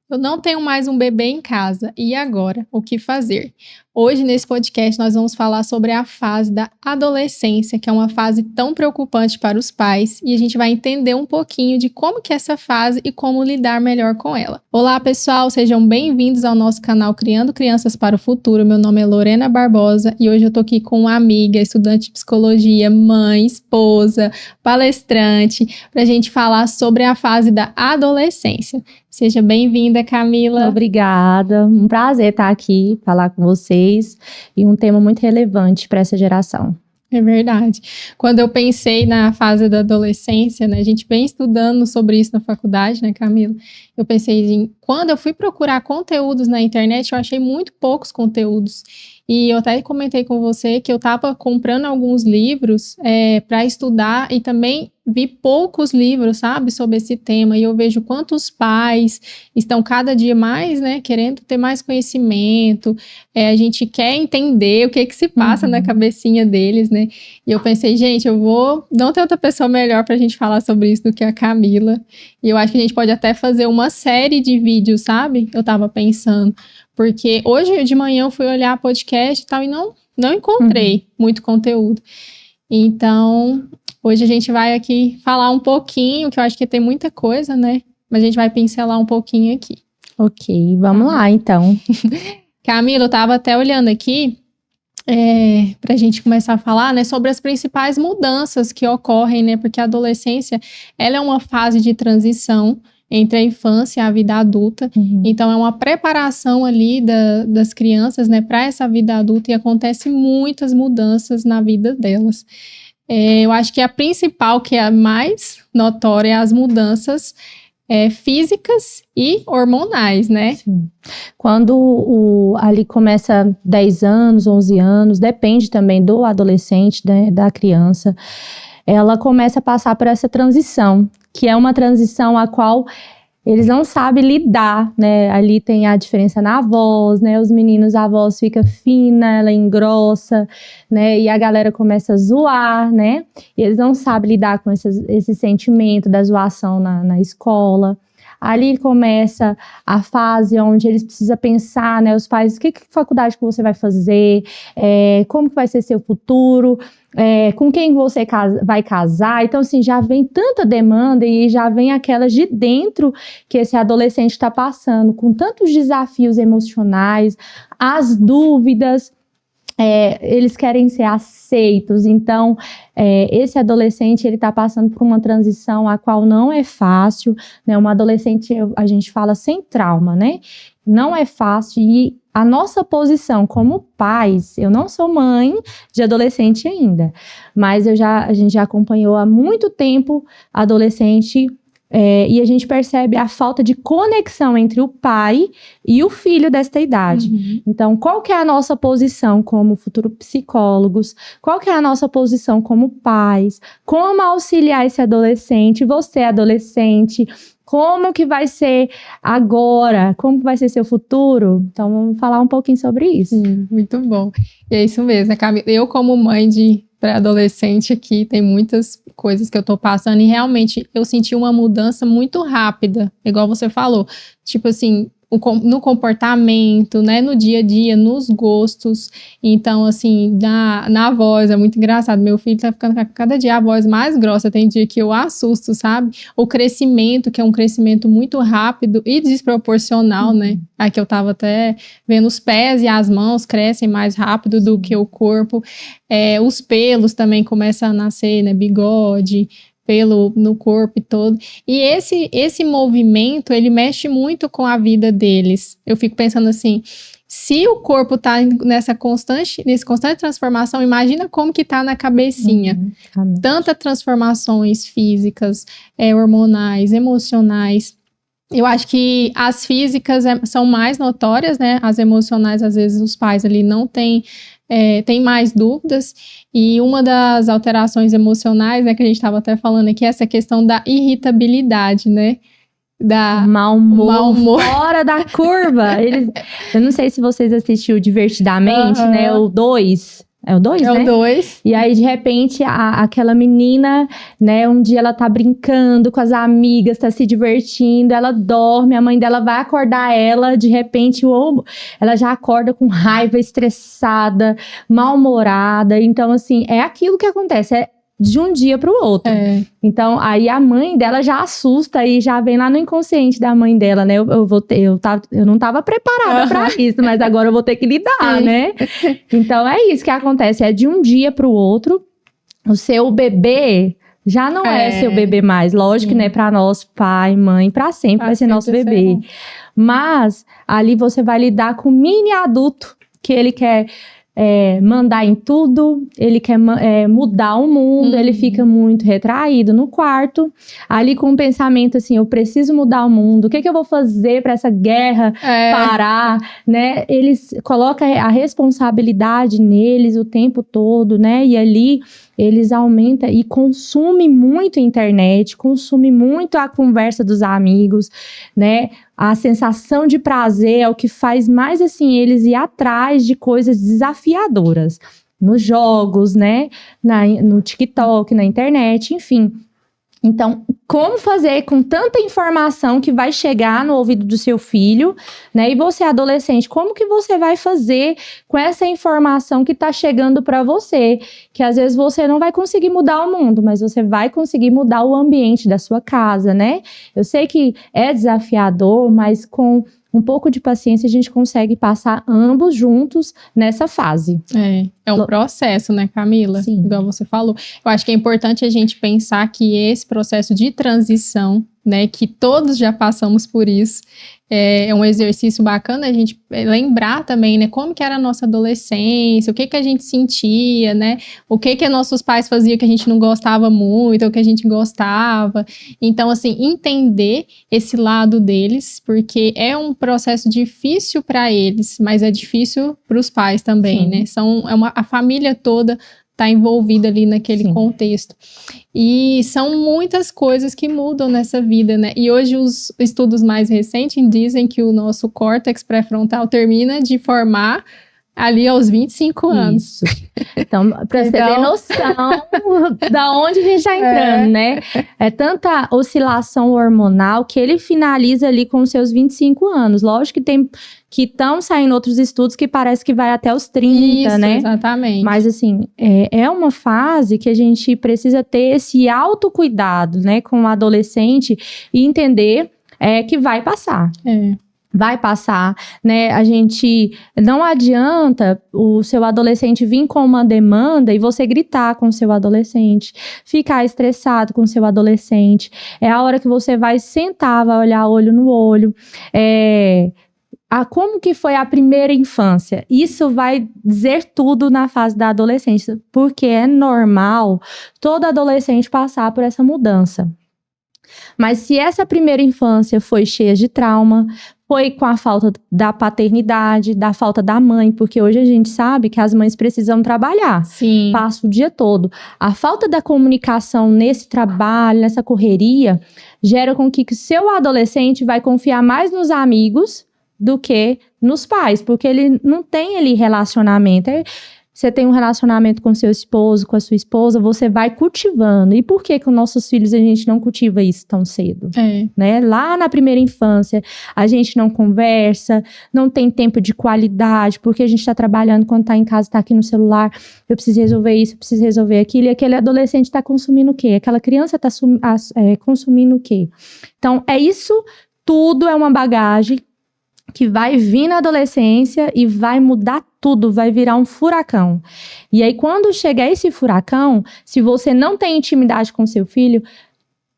Eu não tenho mais um bebê em casa. E agora? O que fazer? Hoje, nesse podcast, nós vamos falar sobre a fase da adolescência, que é uma fase tão preocupante para os pais, e a gente vai entender um pouquinho de como que é essa fase e como lidar melhor com ela. Olá, pessoal! Sejam bem-vindos ao nosso canal Criando Crianças para o Futuro. Meu nome é Lorena Barbosa e hoje eu tô aqui com uma amiga, estudante de psicologia, mãe, esposa, palestrante, para a gente falar sobre a fase da adolescência. Seja bem-vinda, Camila. Obrigada, um prazer estar aqui, falar com vocês, e um tema muito relevante para essa geração. É verdade. Quando eu pensei na fase da adolescência, né, a gente vem estudando sobre isso na faculdade, né, Camila? Eu pensei quando eu fui procurar conteúdos na internet, eu achei muito poucos conteúdos. E eu até comentei com você que eu estava comprando alguns livros para estudar e também vi poucos livros, sabe, sobre esse tema. E eu vejo quantos pais estão cada dia mais, né, querendo ter mais conhecimento. A gente quer entender o que se passa na cabecinha deles, né? E eu pensei, gente, não tem outra pessoa melhor para a gente falar sobre isso do que a Camila. E eu acho que a gente pode até fazer uma série de vídeos, sabe? Eu estava pensando. Porque hoje de manhã eu fui olhar podcast e tal e não encontrei muito conteúdo. Então, hoje a gente vai aqui falar um pouquinho, que eu acho que tem muita coisa, né? Mas a gente vai pincelar um pouquinho aqui. Ok, vamos lá então. Camila, eu tava até olhando aqui pra gente começar a falar, né, sobre as principais mudanças que ocorrem, né? Porque a adolescência, ela é uma fase de transição entre a infância e a vida adulta. Então, é uma preparação ali das crianças, né, para essa vida adulta, e acontece muitas mudanças na vida delas. Eu acho que a principal, que é a mais notória, é as mudanças físicas e hormonais, né? Sim. Quando ali começa 10 anos, 11 anos, depende também do adolescente, né, da criança, ela começa a passar por essa transição, que é uma transição a qual eles não sabem lidar, né? Ali tem a diferença na voz, né? Os meninos, a voz fica fina, ela engrossa, né? E a galera começa a zoar, né? E eles não sabem lidar com esse sentimento da zoação na escola. Ali começa a fase onde eles precisam pensar, né? Os pais, que faculdade que você vai fazer, como que vai ser seu futuro, com quem você vai casar. Então, assim, já vem tanta demanda e já vem aquelas de dentro que esse adolescente está passando, com tantos desafios emocionais, as dúvidas. Eles querem ser aceitos, então esse adolescente ele está passando por uma transição a qual não é fácil, né? Um adolescente, a gente fala sem trauma, né? Não é fácil, e a nossa posição como pais, eu não sou mãe de adolescente ainda, mas a gente já acompanhou há muito tempo adolescente. E a gente percebe a falta de conexão entre o pai e o filho desta idade. Então, qual que é a nossa posição como futuros psicólogos? Qual que é a nossa posição como pais? Como auxiliar esse adolescente? Você, adolescente, como que vai ser agora? Como vai ser seu futuro? Então, vamos falar um pouquinho sobre isso. Muito bom. E é isso mesmo, né, Camila? Eu, como mãe de pré-adolescente aqui, tem muitas coisas que eu tô passando, e realmente eu senti uma mudança muito rápida, igual você falou, tipo assim, no comportamento, né, no dia a dia, nos gostos. Então, assim, na voz, é muito engraçado, meu filho tá ficando cada dia a voz mais grossa, tem dia que eu assusto, sabe? O crescimento, que é um crescimento muito rápido e desproporcional, né? Aqui eu tava até vendo os pés e as mãos crescem mais rápido do que o corpo. Os pelos também começam a nascer, né? Bigode, pelo no corpo e todo. E esse movimento, ele mexe muito com a vida deles. Eu fico pensando assim, se o corpo tá nessa constante transformação, imagina como que tá na cabecinha. Tantas transformações físicas, hormonais, emocionais. Eu acho que as físicas são mais notórias, né? As emocionais, às vezes, os pais ali não têm tem mais dúvidas. E uma das alterações emocionais, né, que a gente estava até falando aqui, é essa questão da irritabilidade, né? Mau humor fora da curva. Eu não sei se vocês assistiram Divertidamente, né? O 2. É o 2, né? É o 2. E aí, de repente, aquela menina, né, um dia ela tá brincando com as amigas, tá se divertindo, ela dorme, a mãe dela vai acordar ela, de repente, ela já acorda com raiva, estressada, mal-humorada. Então, assim, é aquilo que acontece, é de um dia pro outro. Então, aí a mãe dela já assusta e já vem lá no inconsciente da mãe dela, né? Eu não tava preparada pra isso, mas agora eu vou ter que lidar, né? Então, é isso que acontece, é de um dia pro outro. O seu bebê já não é seu bebê mais. Lógico que, né, pra nós, pai, mãe, pra sempre vai ser nosso bebê. Mas, ali você vai lidar com o mini adulto, que ele quer... mandar em tudo, ele quer mudar o mundo, ele fica muito retraído no quarto, ali com um pensamento assim, eu preciso mudar o mundo, o que eu vou fazer para essa guerra parar, né? Eles colocam a responsabilidade neles o tempo todo, né? E ali eles aumentam e consumem muito a internet, consumem muito a conversa dos amigos, né? A sensação de prazer é o que faz mais, assim, eles ir atrás de coisas desafiadoras. Nos jogos, né? No TikTok, na internet, enfim. Então, como fazer com tanta informação que vai chegar no ouvido do seu filho, né? E você, adolescente, como que você vai fazer com essa informação que tá chegando para você? Que às vezes você não vai conseguir mudar o mundo, mas você vai conseguir mudar o ambiente da sua casa, né? Eu sei que é desafiador, mas com um pouco de paciência a gente consegue passar ambos juntos nessa fase. É um processo, né, Camila? Sim. Igual você falou. Eu acho que é importante a gente pensar que esse processo de transição, né, que todos já passamos por isso, é um exercício bacana a gente lembrar também, né, como que era a nossa adolescência, o que a gente sentia, né, o que nossos pais faziam que a gente não gostava muito, ou que a gente gostava. Então, assim, entender esse lado deles, porque é um processo difícil para eles, mas é difícil para os pais também, né, a família toda está envolvida ali naquele contexto. E são muitas coisas que mudam nessa vida, né? E hoje os estudos mais recentes dizem que o nosso córtex pré-frontal termina de formar ali aos 25 anos. Isso. Então, para você ter noção da onde a gente está entrando, né? É tanta oscilação hormonal que ele finaliza ali com os seus 25 anos. Lógico que estão saindo outros estudos que parece que vai até os 30, isso, né? Exatamente. Mas, assim, é uma fase que a gente precisa ter esse autocuidado, né? Com o adolescente e entender que vai passar. Vai passar, né? A gente não adianta o seu adolescente vir com uma demanda e você gritar com o seu adolescente, ficar estressado com o seu adolescente. É a hora que você vai sentar, vai olhar olho no olho. Como que foi a primeira infância? Isso vai dizer tudo na fase da adolescência, porque é normal todo adolescente passar por essa mudança. Mas se essa primeira infância foi cheia de trauma, foi com a falta da paternidade, da falta da mãe, porque hoje a gente sabe que as mães precisam trabalhar. Sim. Passa o dia todo. A falta da comunicação nesse trabalho, nessa correria, gera com que o seu adolescente vai confiar mais nos amigos do que nos pais, porque ele não tem ali relacionamento. Você tem um relacionamento com seu esposo, com a sua esposa, você vai cultivando. E por que com nossos filhos a gente não cultiva isso tão cedo? Né? Lá na primeira infância, a gente não conversa, não tem tempo de qualidade, porque a gente está trabalhando quando está em casa, está aqui no celular, eu preciso resolver isso, eu preciso resolver aquilo, e aquele adolescente está consumindo o quê? Aquela criança está consumindo o quê? Então, isso tudo é uma bagagem que vai vir na adolescência e vai mudar tudo, vai virar um furacão. E aí, quando chegar esse furacão, se você não tem intimidade com seu filho,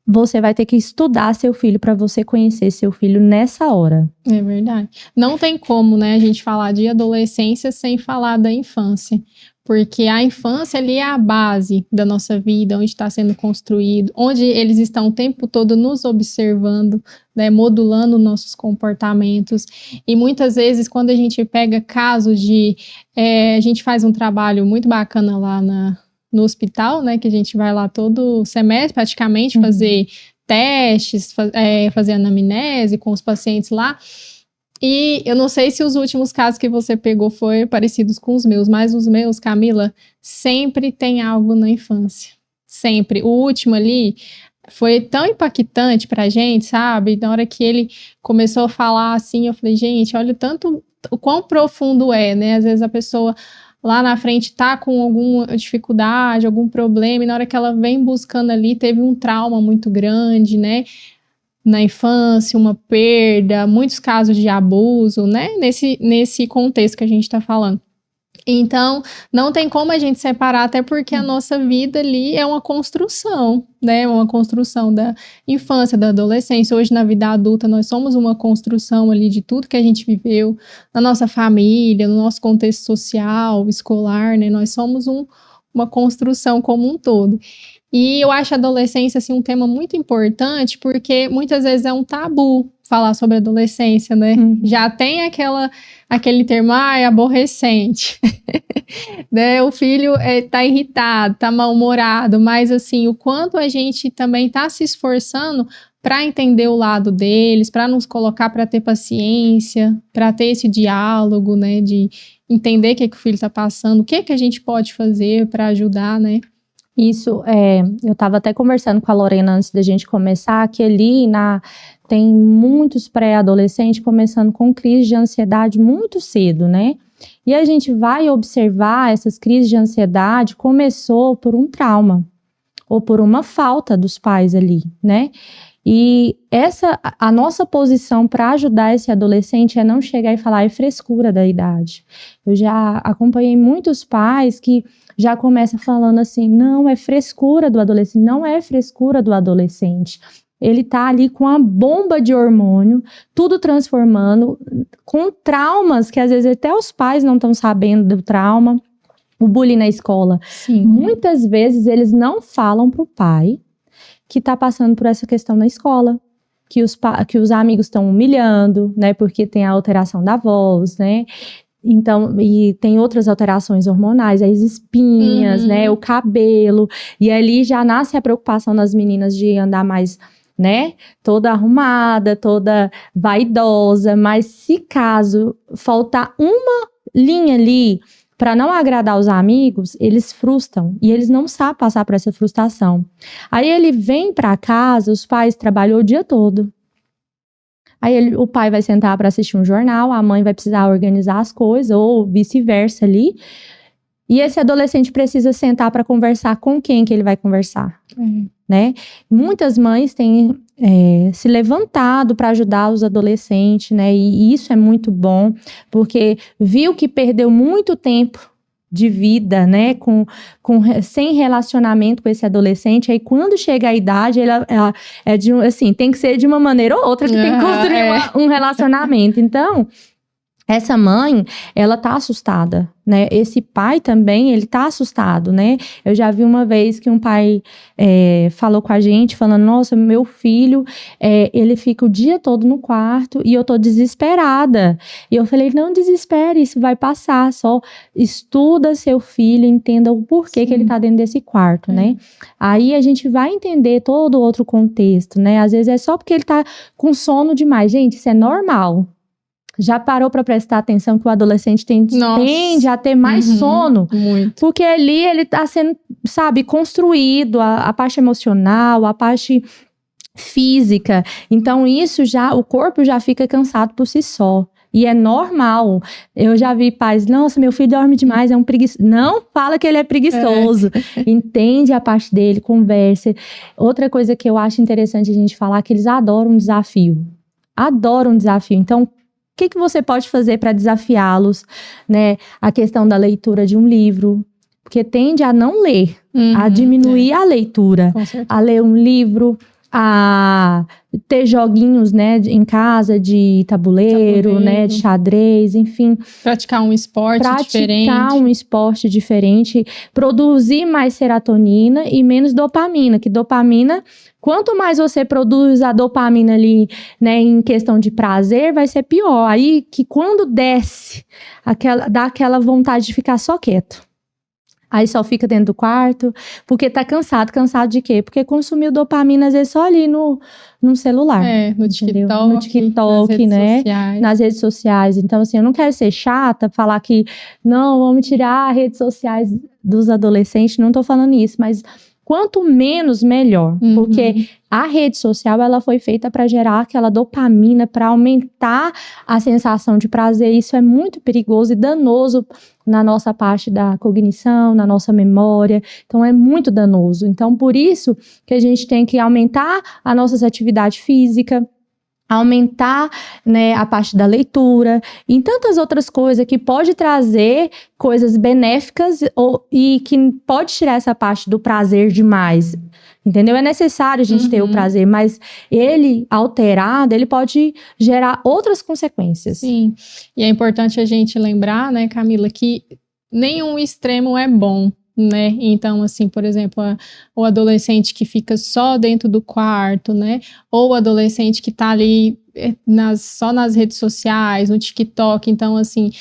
você vai ter que estudar seu filho para você conhecer seu filho nessa hora. É verdade. Não tem como, né, a gente falar de adolescência sem falar da infância. Porque a infância ali é a base da nossa vida, onde está sendo construído, onde eles estão o tempo todo nos observando, né, modulando nossos comportamentos. E muitas vezes, quando a gente pega casos de... a gente faz um trabalho muito bacana lá no hospital, né, que a gente vai lá todo semestre, praticamente, fazer testes, fazer anamnese com os pacientes lá. E eu não sei se os últimos casos que você pegou foram parecidos com os meus, mas os meus, Camila, sempre tem algo na infância. Sempre. O último ali foi tão impactante pra gente, sabe? Na hora que ele começou a falar assim, eu falei, gente, olha o quão profundo é, né? Às vezes a pessoa lá na frente tá com alguma dificuldade, algum problema, e na hora que ela vem buscando ali, teve um trauma muito grande, né? Na infância, uma perda, muitos casos de abuso, né? Nesse contexto que a gente está falando. Então, não tem como a gente separar, até porque a nossa vida ali é uma construção, né? Uma construção da infância, da adolescência. Hoje, na vida adulta, nós somos uma construção ali de tudo que a gente viveu, na nossa família, no nosso contexto social, escolar, né? Nós somos uma construção como um todo. E eu acho a adolescência, assim, um tema muito importante, porque muitas vezes é um tabu falar sobre adolescência, né? Já tem aquele termo, é aborrecente, né? O filho tá irritado, tá mal-humorado, mas, assim, o quanto a gente também tá se esforçando para entender o lado deles, para nos colocar, para ter paciência, para ter esse diálogo, né? De entender o que o filho tá passando, o que a gente pode fazer para ajudar, né? Isso, eu estava até conversando com a Lorena antes da gente começar, que ali tem muitos pré-adolescentes começando com crise de ansiedade muito cedo, né? E a gente vai observar essas crises de ansiedade começou por um trauma, ou por uma falta dos pais ali, né? E a nossa posição para ajudar esse adolescente é não chegar e falar, é frescura da idade. Eu já acompanhei muitos pais que já começam falando assim, não, é frescura do adolescente. Não é frescura do adolescente. Ele tá ali com a bomba de hormônio, tudo transformando, com traumas que às vezes até os pais não estão sabendo do trauma. O bullying na escola. Sim. Muitas vezes eles não falam pro pai que está passando por essa questão na escola, que os amigos estão humilhando, né, porque tem a alteração da voz, né, então, e tem outras alterações hormonais, as espinhas, né, o cabelo, e ali já nasce a preocupação das meninas de andar mais, né, toda arrumada, toda vaidosa, mas se caso faltar uma linha ali, para não agradar os amigos, eles frustram e eles não sabem passar por essa frustração. Aí ele vem para casa, os pais trabalhou o dia todo. Aí o pai vai sentar para assistir um jornal, a mãe vai precisar organizar as coisas ou vice-versa ali. E esse adolescente precisa sentar para conversar com quem que ele vai conversar, né? Muitas mães têm se levantado para ajudar os adolescentes, né? E isso é muito bom, porque viu que perdeu muito tempo de vida, né? Sem relacionamento com esse adolescente. Aí quando chega a idade, ela assim, tem que ser de uma maneira ou outra que tem que construir um relacionamento. Então, essa mãe, ela tá assustada, né? Esse pai também, ele tá assustado, né? Eu já vi uma vez que um pai falou com a gente, falando, nossa, meu filho, ele fica o dia todo no quarto e eu tô desesperada. E eu falei, não desespere, isso vai passar, só estuda seu filho, entenda o porquê que ele tá dentro desse quarto, né? Aí a gente vai entender todo o outro contexto, né? Às vezes é só porque ele tá com sono demais. Gente, isso é normal. Já parou para prestar atenção que o adolescente tende a ter mais sono? Muito. Porque ali ele está sendo, sabe, construído, a parte emocional, a parte física. Então isso o corpo já fica cansado por si só. E é normal. Eu já vi pais, nossa, meu filho dorme demais, é um preguiçoso. Não fala que ele é preguiçoso. Entende a parte dele, conversa. Outra coisa que eu acho interessante a gente falar é que eles adoram um desafio. Adoram um desafio. Então, o que você pode fazer para desafiá-los, né? A questão da leitura de um livro, porque tende a não ler, a diminuir a leitura, a ler um livro, a ter joguinhos, né, em casa de tabuleiro, né, de xadrez, enfim. Praticar um esporte diferente. Produzir mais serotonina e menos dopamina, que dopamina, quanto mais você produz a dopamina ali, né, em questão de prazer, vai ser pior. Aí que quando desce, dá aquela vontade de ficar só quieto. Aí só fica dentro do quarto, porque tá cansado. Cansado de quê? Porque consumiu dopamina, às vezes, só ali no celular. No entendeu? TikTok, No TikTok, nas redes né? sociais. Nas redes sociais. Então, assim, eu não quero ser chata, falar que não, vamos tirar as redes sociais dos adolescentes. Não tô falando isso, mas quanto menos, melhor. Porque a rede social, ela foi feita para gerar aquela dopamina, para aumentar a sensação de prazer. Isso é muito perigoso e danoso na nossa parte da cognição, na nossa memória. Então, é muito danoso. Então, por isso que a gente tem que aumentar a nossa atividade física, aumentar, né, a parte da leitura e tantas outras coisas que pode trazer coisas benéficas e que pode tirar essa parte do prazer demais, entendeu? É necessário a gente ter o prazer, mas ele, alterado, ele pode gerar outras consequências. Sim, e é importante a gente lembrar, né, Camila, que nenhum extremo é bom, né? Então, assim, por exemplo, o adolescente que fica só dentro do quarto, né? Ou o adolescente que tá ali só nas redes sociais, no TikTok. Então, assim,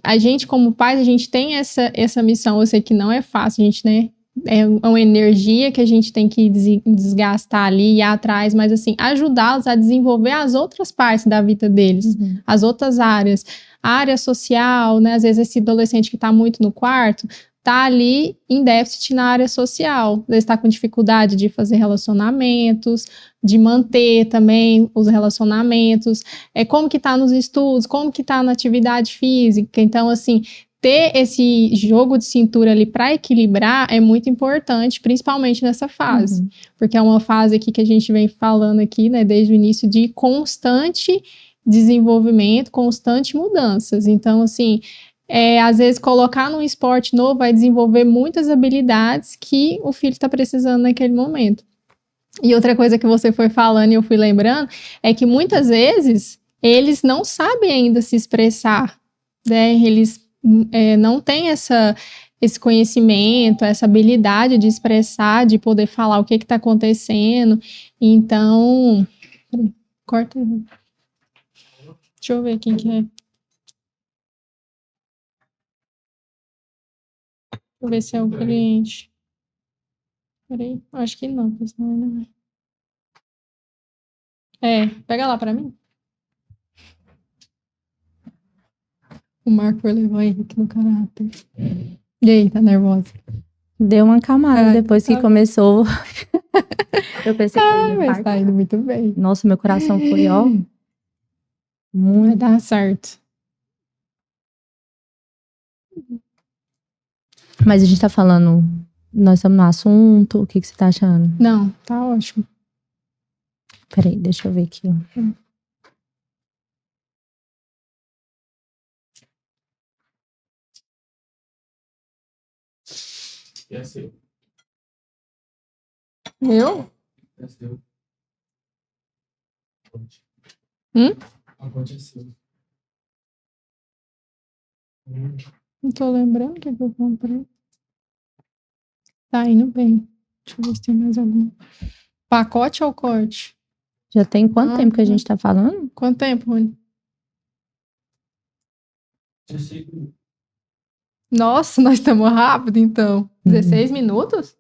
a gente como pais, a gente tem essa missão. Eu sei que não é fácil, a gente, né? É uma energia que a gente tem que desgastar ali e ir atrás, mas assim, ajudá-los a desenvolver as outras partes da vida deles, as outras áreas. A área social, né? Às vezes esse adolescente que tá muito no quarto, tá ali em déficit na área social. Ele está com dificuldade de fazer relacionamentos, de manter também os relacionamentos. Como que tá nos estudos, como que tá na atividade física. Então, assim, ter esse jogo de cintura ali para equilibrar é muito importante, principalmente nessa fase. Porque é uma fase aqui que a gente vem falando aqui, né, desde o início, de constante desenvolvimento, constante mudanças. Então, assim, às vezes colocar num esporte novo vai desenvolver muitas habilidades que o filho está precisando naquele momento. E outra coisa que você foi falando e eu fui lembrando é que muitas vezes eles não sabem ainda se expressar, né? Eles não têm esse conhecimento, essa habilidade de expressar, de poder falar o que está acontecendo. Então, corta. Deixa eu ver quem que é. Deixa eu ver se é o cliente. Peraí, acho que não, pessoal. Não é. Pega lá pra mim. O Marco foi levar o Henrique no caráter. E aí, tá nervosa? Deu uma acalmada depois que começou. Eu pensei que eu ia mas tá indo muito bem. Nossa, meu coração foi, ó. Muito. Vai dar certo. Mas a gente tá falando, nós estamos no assunto, o que você tá achando? Não, tá ótimo. Peraí, deixa eu ver aqui. E é seu. Eu? É seu. A ponte é seu. Não tô lembrando o que eu comprei. Tá indo bem. Deixa eu ver se tem mais algum. Pacote ou corte? Já tem quanto tempo que a gente tá falando? Quanto tempo, Rony? Nossa, nós estamos rápido, então. 16 minutos?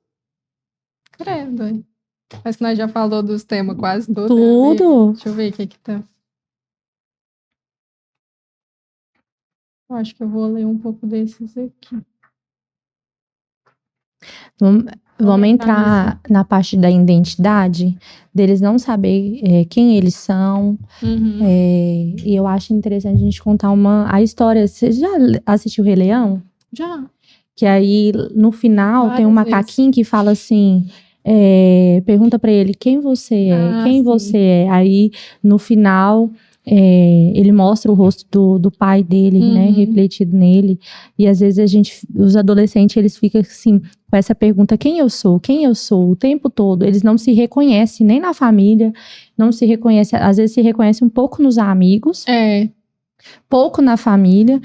Credo, hein? Parece que nós já falou dos temas quase todos. Tudo. Deixa eu ver o que tá. Eu acho que eu vou ler um pouco desses aqui. Vamos entrar na parte da identidade, deles não saber quem eles são. E eu acho interessante a gente contar a história. Você já assistiu o Rei Leão? Já. Que aí, no final, tem um macaquinho que fala assim... pergunta pra ele quem você é, quem você é. Aí, no final... ele mostra o rosto do pai dele, né, refletido nele, e às vezes os adolescentes, eles ficam assim, com essa pergunta, quem eu sou, o tempo todo, eles não se reconhecem nem na família, não se reconhecem, às vezes se reconhecem um pouco nos amigos, pouco na família,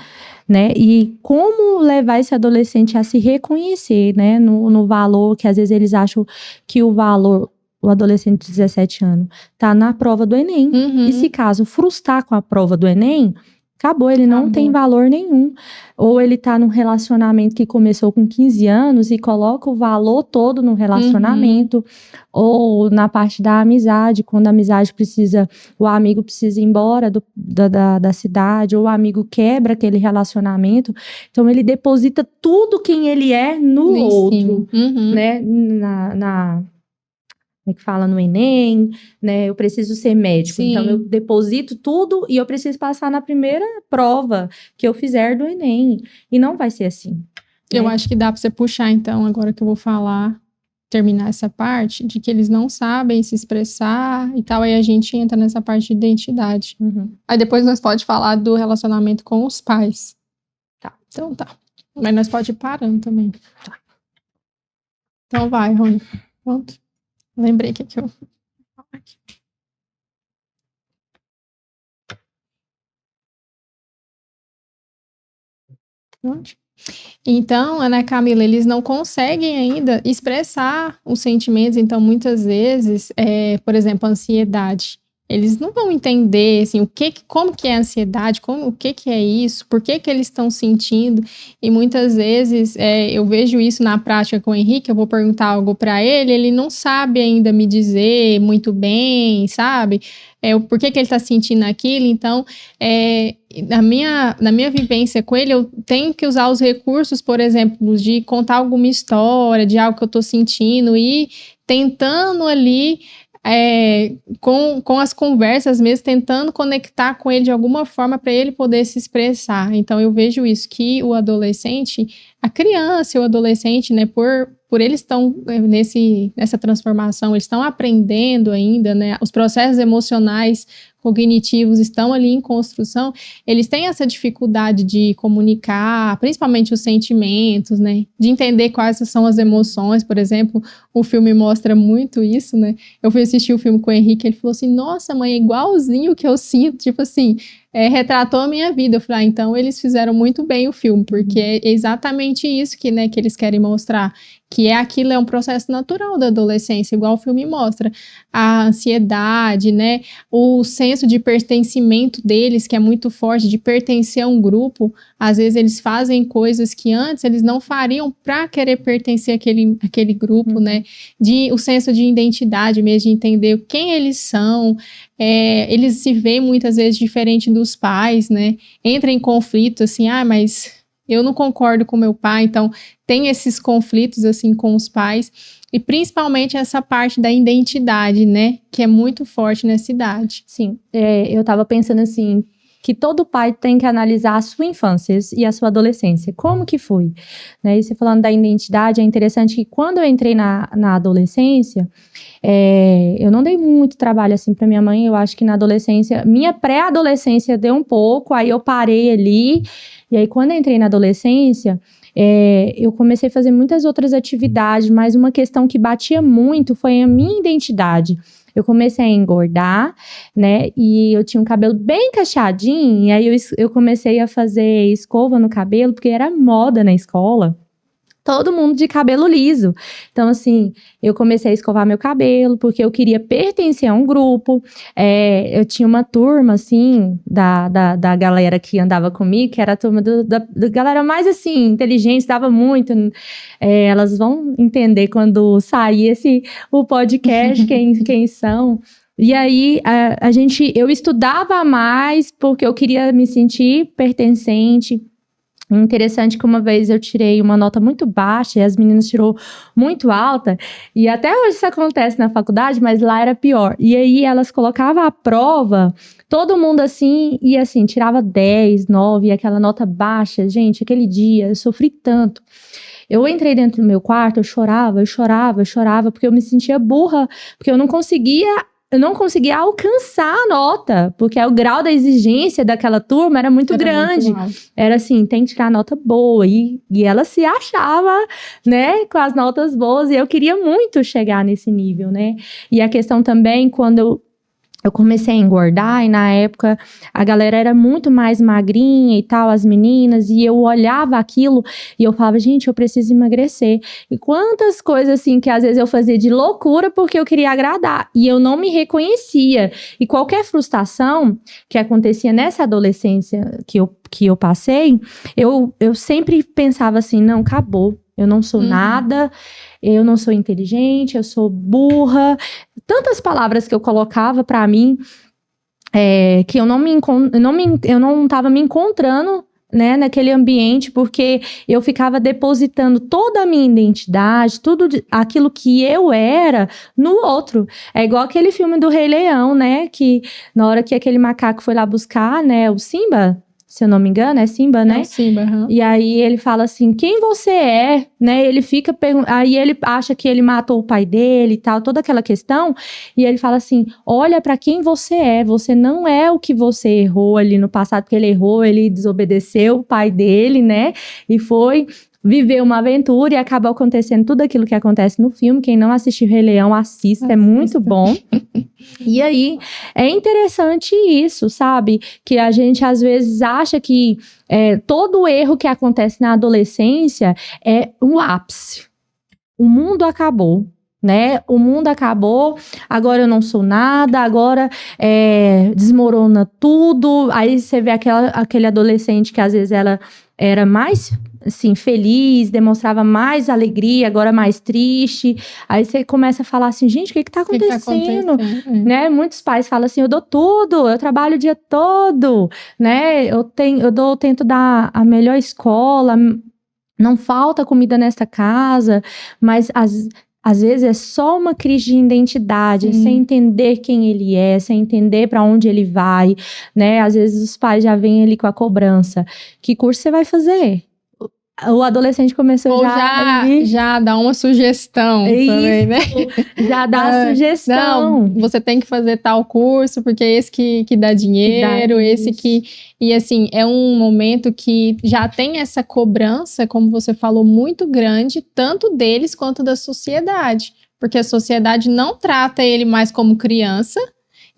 né, e como levar esse adolescente a se reconhecer, né, no valor, que às vezes eles acham que o adolescente de 17 anos tá na prova do Enem. E se caso frustrar com a prova do Enem, Acabou, ele não tem valor nenhum. Ou ele tá num relacionamento que começou com 15 anos e coloca o valor todo no relacionamento. Ou na parte da amizade, quando a amizade o amigo precisa ir embora da cidade, ou o amigo quebra aquele relacionamento. Então, ele deposita tudo quem ele é no outro, né? Como é que fala? No Enem, né? Eu preciso ser médico. Sim. Então, eu deposito tudo e eu preciso passar na primeira prova que eu fizer do Enem. E não vai ser assim. Eu né? acho que dá para você puxar, então, agora que eu vou falar, terminar essa parte, de que eles não sabem se expressar e tal, aí a gente entra nessa parte de identidade. Aí depois nós pode falar do relacionamento com os pais. Tá. Então tá. Mas nós pode ir parando também. Tá. Então vai, Rony. Pronto. Lembrei que eu... Pronto. Então, Ana Camila, eles não conseguem ainda expressar os sentimentos, então muitas vezes, por exemplo, a ansiedade. Eles não vão entender, assim, como que é a ansiedade, o que é isso, por que eles estão sentindo, e muitas vezes eu vejo isso na prática com o Henrique, eu vou perguntar algo para ele não sabe ainda me dizer muito bem, sabe? Por que ele está sentindo aquilo, então, na minha vivência com ele, eu tenho que usar os recursos, por exemplo, de contar alguma história, de algo que eu estou sentindo, e tentando ali... com as conversas mesmo, tentando conectar com ele de alguma forma para ele poder se expressar. Então eu vejo isso, que o adolescente, a criança e o adolescente, né, por eles estão nessa transformação, eles estão aprendendo ainda, né, os processos emocionais, cognitivos estão ali em construção, eles têm essa dificuldade de comunicar, principalmente os sentimentos, né, de entender quais são as emoções, por exemplo, o filme mostra muito isso, né, eu fui assistir o filme com o Henrique, ele falou assim, nossa mãe, é igualzinho o que eu sinto, tipo assim, retratou a minha vida. Eu falei, então eles fizeram muito bem o filme, porque é exatamente isso que eles querem mostrar, que aquilo é um processo natural da adolescência, igual o filme mostra, a ansiedade, né, o senso de pertencimento deles, que é muito forte, de pertencer a um grupo. Às vezes eles fazem coisas que antes eles não fariam para querer pertencer àquele grupo, né, o senso de identidade mesmo, de entender quem eles são. Eles se veem muitas vezes diferente dos pais, né, entra em conflito, assim, mas eu não concordo com meu pai, então tem esses conflitos, assim, com os pais, e principalmente essa parte da identidade, né, que é muito forte nessa idade. Sim, eu tava pensando assim, que todo pai tem que analisar a sua infância e a sua adolescência. Como que foi? Né? E você falando da identidade, é interessante que quando eu entrei na adolescência, eu não dei muito trabalho assim para minha mãe. Eu acho que na adolescência, minha pré-adolescência deu um pouco, aí eu parei ali. E aí quando eu entrei na adolescência, eu comecei a fazer muitas outras atividades, mas uma questão que batia muito foi a minha identidade. Eu comecei a engordar, né, e eu tinha um cabelo bem cacheadinho, e aí eu comecei a fazer escova no cabelo, porque era moda na escola. Todo mundo de cabelo liso. Então, assim, eu comecei a escovar meu cabelo, porque eu queria pertencer a um grupo. Eu tinha uma turma, assim, da galera que andava comigo, que era a turma da galera mais, assim, inteligente, estava muito. Elas vão entender quando sair o podcast, quem são. E aí, eu estudava mais, porque eu queria me sentir pertencente. Interessante que uma vez eu tirei uma nota muito baixa e as meninas tirou muito alta, e até hoje isso acontece na faculdade, mas lá era pior. E aí elas colocavam a prova, todo mundo assim, e assim, tirava 10, 9, e aquela nota baixa. Gente, aquele dia eu sofri tanto. Eu entrei dentro do meu quarto, eu chorava, porque eu me sentia burra, porque eu não conseguia alcançar a nota, porque o grau da exigência daquela turma era muito grande. Era assim, tem que tirar a nota boa, e ela se achava, né, com as notas boas, e eu queria muito chegar nesse nível, né? E a questão também, quando eu comecei a engordar e na época a galera era muito mais magrinha e tal, as meninas, e eu olhava aquilo e eu falava, gente, eu preciso emagrecer. E quantas coisas assim que às vezes eu fazia de loucura porque eu queria agradar e eu não me reconhecia. E qualquer frustração que acontecia nessa adolescência que eu passei, eu sempre pensava assim, não, acabou. Eu não sou nada, eu não sou inteligente, eu sou burra. Tantas palavras que eu colocava pra mim, que eu não estava me encontrando, né, naquele ambiente, porque eu ficava depositando toda a minha identidade, tudo aquilo que eu era no outro. É igual aquele filme do Rei Leão, né, que na hora que aquele macaco foi lá buscar, né, o Simba, se eu não me engano, é Simba, né? É o Simba, E aí ele fala assim, quem você é, né? Ele fica aí ele acha que ele matou o pai dele e tal, toda aquela questão. E ele fala assim, olha pra quem você é. Você não é o que você errou ali no passado, porque ele errou, ele desobedeceu o pai dele, né? E foi viver uma aventura e acaba acontecendo tudo aquilo que acontece no filme. Quem não assistiu Rei Leão, assista, é muito bom. E aí, é interessante isso, sabe? Que a gente às vezes acha que todo erro que acontece na adolescência é um ápice. O mundo acabou. Né? O mundo acabou, agora eu não sou nada, agora desmorona tudo. Aí você vê aquele adolescente que às vezes ela era mais assim, feliz, demonstrava mais alegria, agora mais triste. Aí você começa a falar assim, gente, o que tá acontecendo? Né? Muitos pais falam assim, eu dou tudo, eu trabalho o dia todo, né? Eu tento dar a melhor escola, não falta comida nesta casa, mas às vezes é só uma crise de identidade, sem entender quem ele é, sem entender para onde ele vai, né? Às vezes os pais já vêm ali com a cobrança. Que curso você vai fazer? O adolescente começou ou já dá uma sugestão também, né? Já dá a sugestão. Não, você tem que fazer tal curso, porque é esse que dá dinheiro, esse que... E assim, é um momento que já tem essa cobrança, como você falou, muito grande, tanto deles quanto da sociedade. Porque a sociedade não trata ele mais como criança,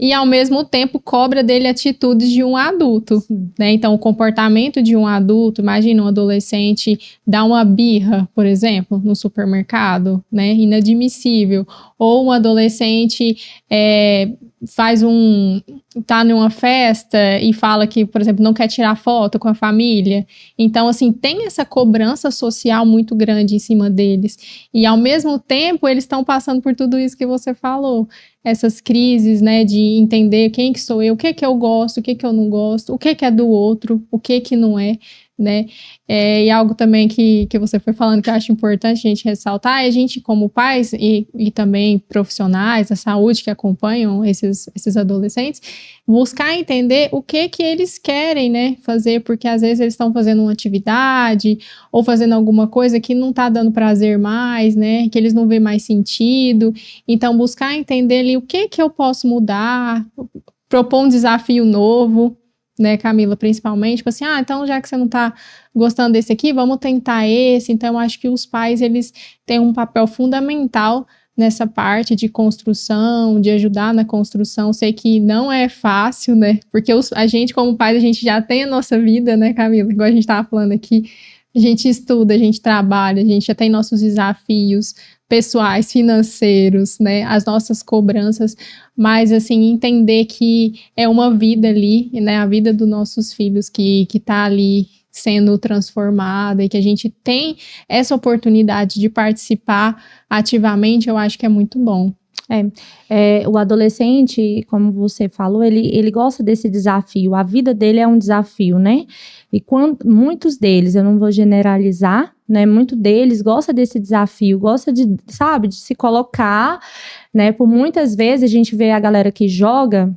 e ao mesmo tempo cobra dele atitudes de um adulto, né? Então o comportamento de um adulto, imagina um adolescente dar uma birra, por exemplo, no supermercado, né? Inadmissível. Ou um adolescente tá numa festa e fala que, por exemplo, não quer tirar foto com a família. Então, assim, tem essa cobrança social muito grande em cima deles. E, ao mesmo tempo, eles estão passando por tudo isso que você falou. Essas crises, né, de entender quem que sou eu, o que eu gosto, o que eu não gosto, o que é do outro, o que não é, né? E algo também que você foi falando que eu acho importante a gente ressaltar é a gente, como pais e também profissionais da saúde que acompanham esses adolescentes, buscar entender o que eles querem, né, fazer, porque às vezes eles estão fazendo uma atividade ou fazendo alguma coisa que não está dando prazer mais, né, que eles não vêem mais sentido. Então, buscar entender ali o que eu posso mudar, propor um desafio novo, né, Camila, principalmente, tipo assim, então já que você não tá gostando desse aqui, vamos tentar esse. Então, eu acho que os pais, eles têm um papel fundamental nessa parte de construção, de ajudar na construção. Sei que não é fácil, né, porque a gente, como pais, a gente já tem a nossa vida, né, Camila, igual a gente tava falando aqui, a gente estuda, a gente trabalha, a gente já tem nossos desafios pessoais, financeiros, né, as nossas cobranças, mas, assim, entender que é uma vida ali, né, a vida dos nossos filhos que tá ali sendo transformada e que a gente tem essa oportunidade de participar ativamente, eu acho que é muito bom. O adolescente, como você falou, ele gosta desse desafio, a vida dele é um desafio, né? E muitos deles, eu não vou generalizar, né? Muitos deles gostam desse desafio, gosta de, sabe, de se colocar, né? Por muitas vezes a gente vê a galera que joga,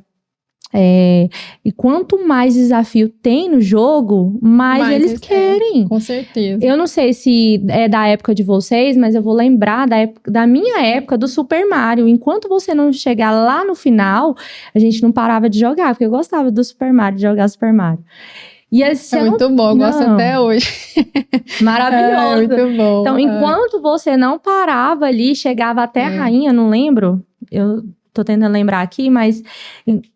e quanto mais desafio tem no jogo, mais eles querem. Com certeza. Eu não sei se é da época de vocês, mas eu vou lembrar da minha época do Super Mario. Enquanto você não chegar lá no final, a gente não parava de jogar, porque eu gostava do Super Mario, de jogar Super Mario. E é muito bom, eu gosto até hoje. Maravilhoso. É muito bom. Então, enquanto você não parava ali, chegava até a rainha, não lembro, tô tentando lembrar aqui, mas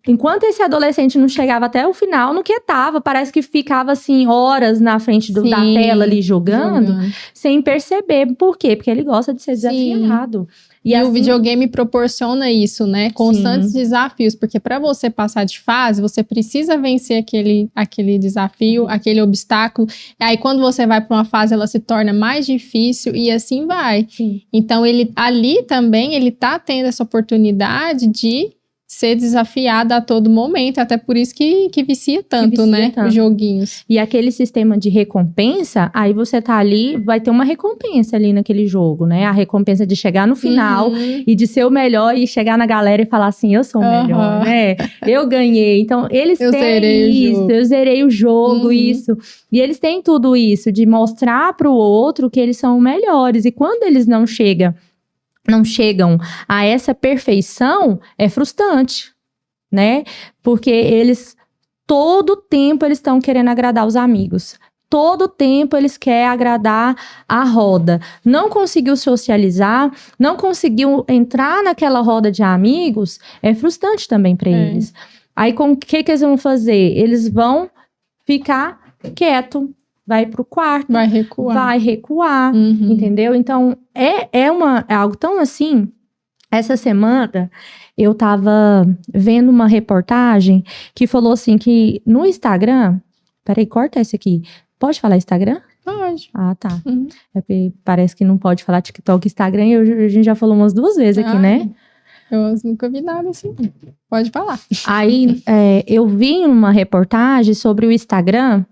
enquanto esse adolescente não chegava até o final, não quietava, parece que ficava assim horas na frente da tela ali jogando, sem perceber. Por quê? Porque ele gosta de ser desafiado. E assim, o videogame proporciona isso, né? Constantes desafios, porque para você passar de fase, você precisa vencer aquele desafio, aquele obstáculo. Aí quando você vai para uma fase, ela se torna mais difícil e assim vai. Sim. Então ele ali também ele tá tendo essa oportunidade de ser desafiada a todo momento, até por isso que vicia tanto, né? Os joguinhos. E aquele sistema de recompensa, aí você tá ali, vai ter uma recompensa ali naquele jogo, né? A recompensa de chegar no final e de ser o melhor e chegar na galera e falar assim, eu sou o melhor, né? Eu ganhei. Então, eles têm isso, eu zerei o jogo, isso. E eles têm tudo isso, de mostrar pro outro que eles são melhores. E quando eles não chegam a essa perfeição, é frustrante, né? Porque eles, todo tempo, eles estão querendo agradar os amigos. Todo tempo eles querem agradar a roda. Não conseguiu socializar, não conseguiu entrar naquela roda de amigos, é frustrante também para eles. Aí, o que eles vão fazer? Eles vão ficar quietos. Vai pro quarto. Vai recuar. Entendeu? Então, é algo tão assim. Essa semana, eu tava vendo uma reportagem que falou assim que no Instagram... Peraí, corta esse aqui. Pode falar Instagram? Pode. Ah, tá. É porque parece que não pode falar TikTok e Instagram. E a gente já falou umas 2 vezes aqui, né? Eu nunca vi nada assim. Pode falar. Aí, eu vi uma reportagem sobre o Instagram...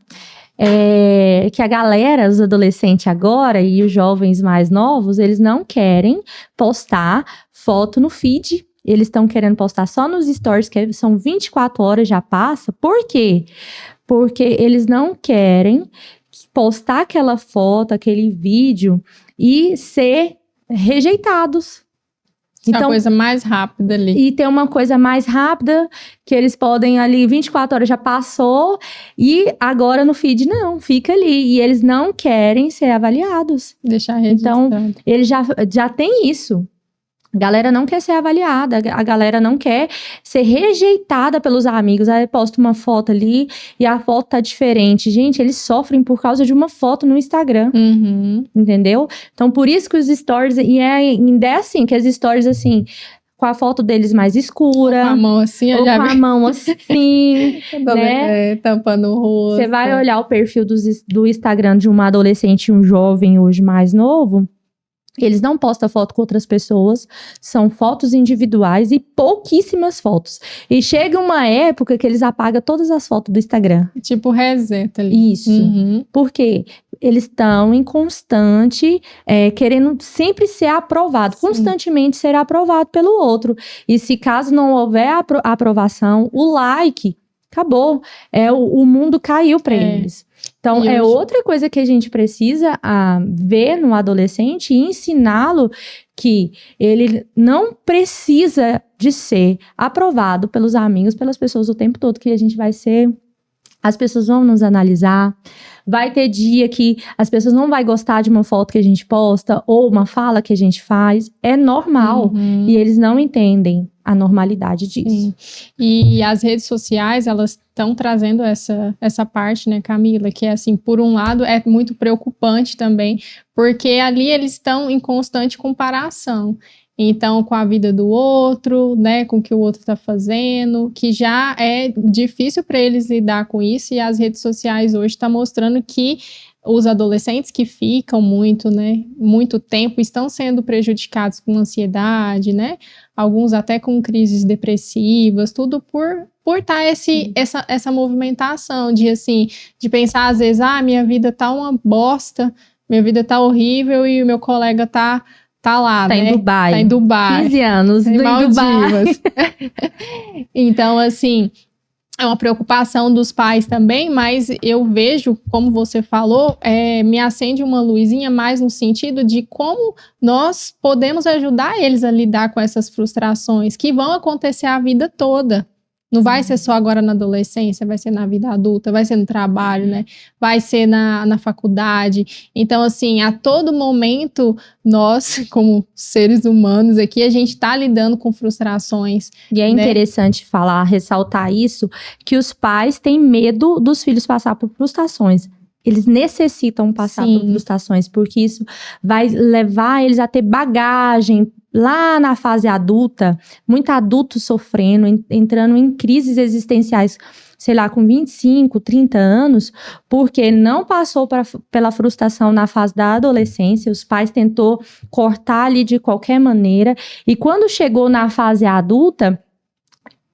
que a galera, os adolescentes agora e os jovens mais novos, eles não querem postar foto no feed. Eles estão querendo postar só nos stories, que são 24 horas, já passa. Por quê? Porque eles não querem postar aquela foto, aquele vídeo e ser rejeitados. Então, a coisa mais rápida ali. E tem uma coisa mais rápida, que eles podem ali, 24 horas já passou, e agora no feed não, fica ali. E eles não querem ser avaliados. Deixar registrado. Então, eles já tem isso. A galera não quer ser avaliada, a galera não quer ser rejeitada pelos amigos. Aí posta uma foto ali e a foto tá diferente. Gente, eles sofrem por causa de uma foto no Instagram. Entendeu? Então, por isso que os stories... E ainda é assim, que as stories, assim... Com a foto deles mais escura. Com a mão assim. Ou com a mão assim, né? Tampando o rosto. Você vai olhar o perfil do Instagram de uma adolescente e um jovem hoje mais novo... Eles não postam foto com outras pessoas, são fotos individuais e pouquíssimas fotos. E chega uma época que eles apagam todas as fotos do Instagram. Tipo reseta ali. Isso. Por quê? Eles estão em constante, querendo sempre ser aprovado, constantemente ser aprovado pelo outro. E se caso não houver aprovação, o like, acabou. O mundo caiu para eles. Então, outra coisa que a gente precisa ver no adolescente e ensiná-lo que ele não precisa de ser aprovado pelos amigos, pelas pessoas o tempo todo, que a gente vai ser... As pessoas vão nos analisar, vai ter dia que as pessoas não vão gostar de uma foto que a gente posta ou uma fala que a gente faz. É normal e eles não entendem a normalidade disso. E as redes sociais, elas estão trazendo essa parte, né, Camila, que é assim, por um lado é muito preocupante também, porque ali eles estão em constante comparação. Então, com a vida do outro, né, com o que o outro está fazendo, que já é difícil para eles lidar com isso, e as redes sociais hoje estão mostrando que os adolescentes que ficam muito tempo estão sendo prejudicados com ansiedade, né? Alguns até com crises depressivas, tudo por estar essa movimentação de pensar às vezes, minha vida tá uma bosta, minha vida tá horrível e o meu colega tá lá, né? Tá em Dubai. 15 anos em Maldivas. Então, assim, é uma preocupação dos pais também, mas eu vejo, como você falou, me acende uma luzinha mais no sentido de como nós podemos ajudar eles a lidar com essas frustrações que vão acontecer a vida toda. Não vai ser só agora na adolescência, vai ser na vida adulta, vai ser no trabalho, né? Vai ser na faculdade. Então, assim, a todo momento, nós, como seres humanos aqui, a gente tá lidando com frustrações. E é interessante ressaltar isso, que os pais têm medo dos filhos passar por frustrações. Eles necessitam passar por frustrações, porque isso vai levar eles a ter bagagem lá na fase adulta, muito adulto sofrendo, entrando em crises existenciais, sei lá, com 25, 30 anos, porque não passou pela frustração na fase da adolescência, os pais tentou cortar ali de qualquer maneira, e quando chegou na fase adulta,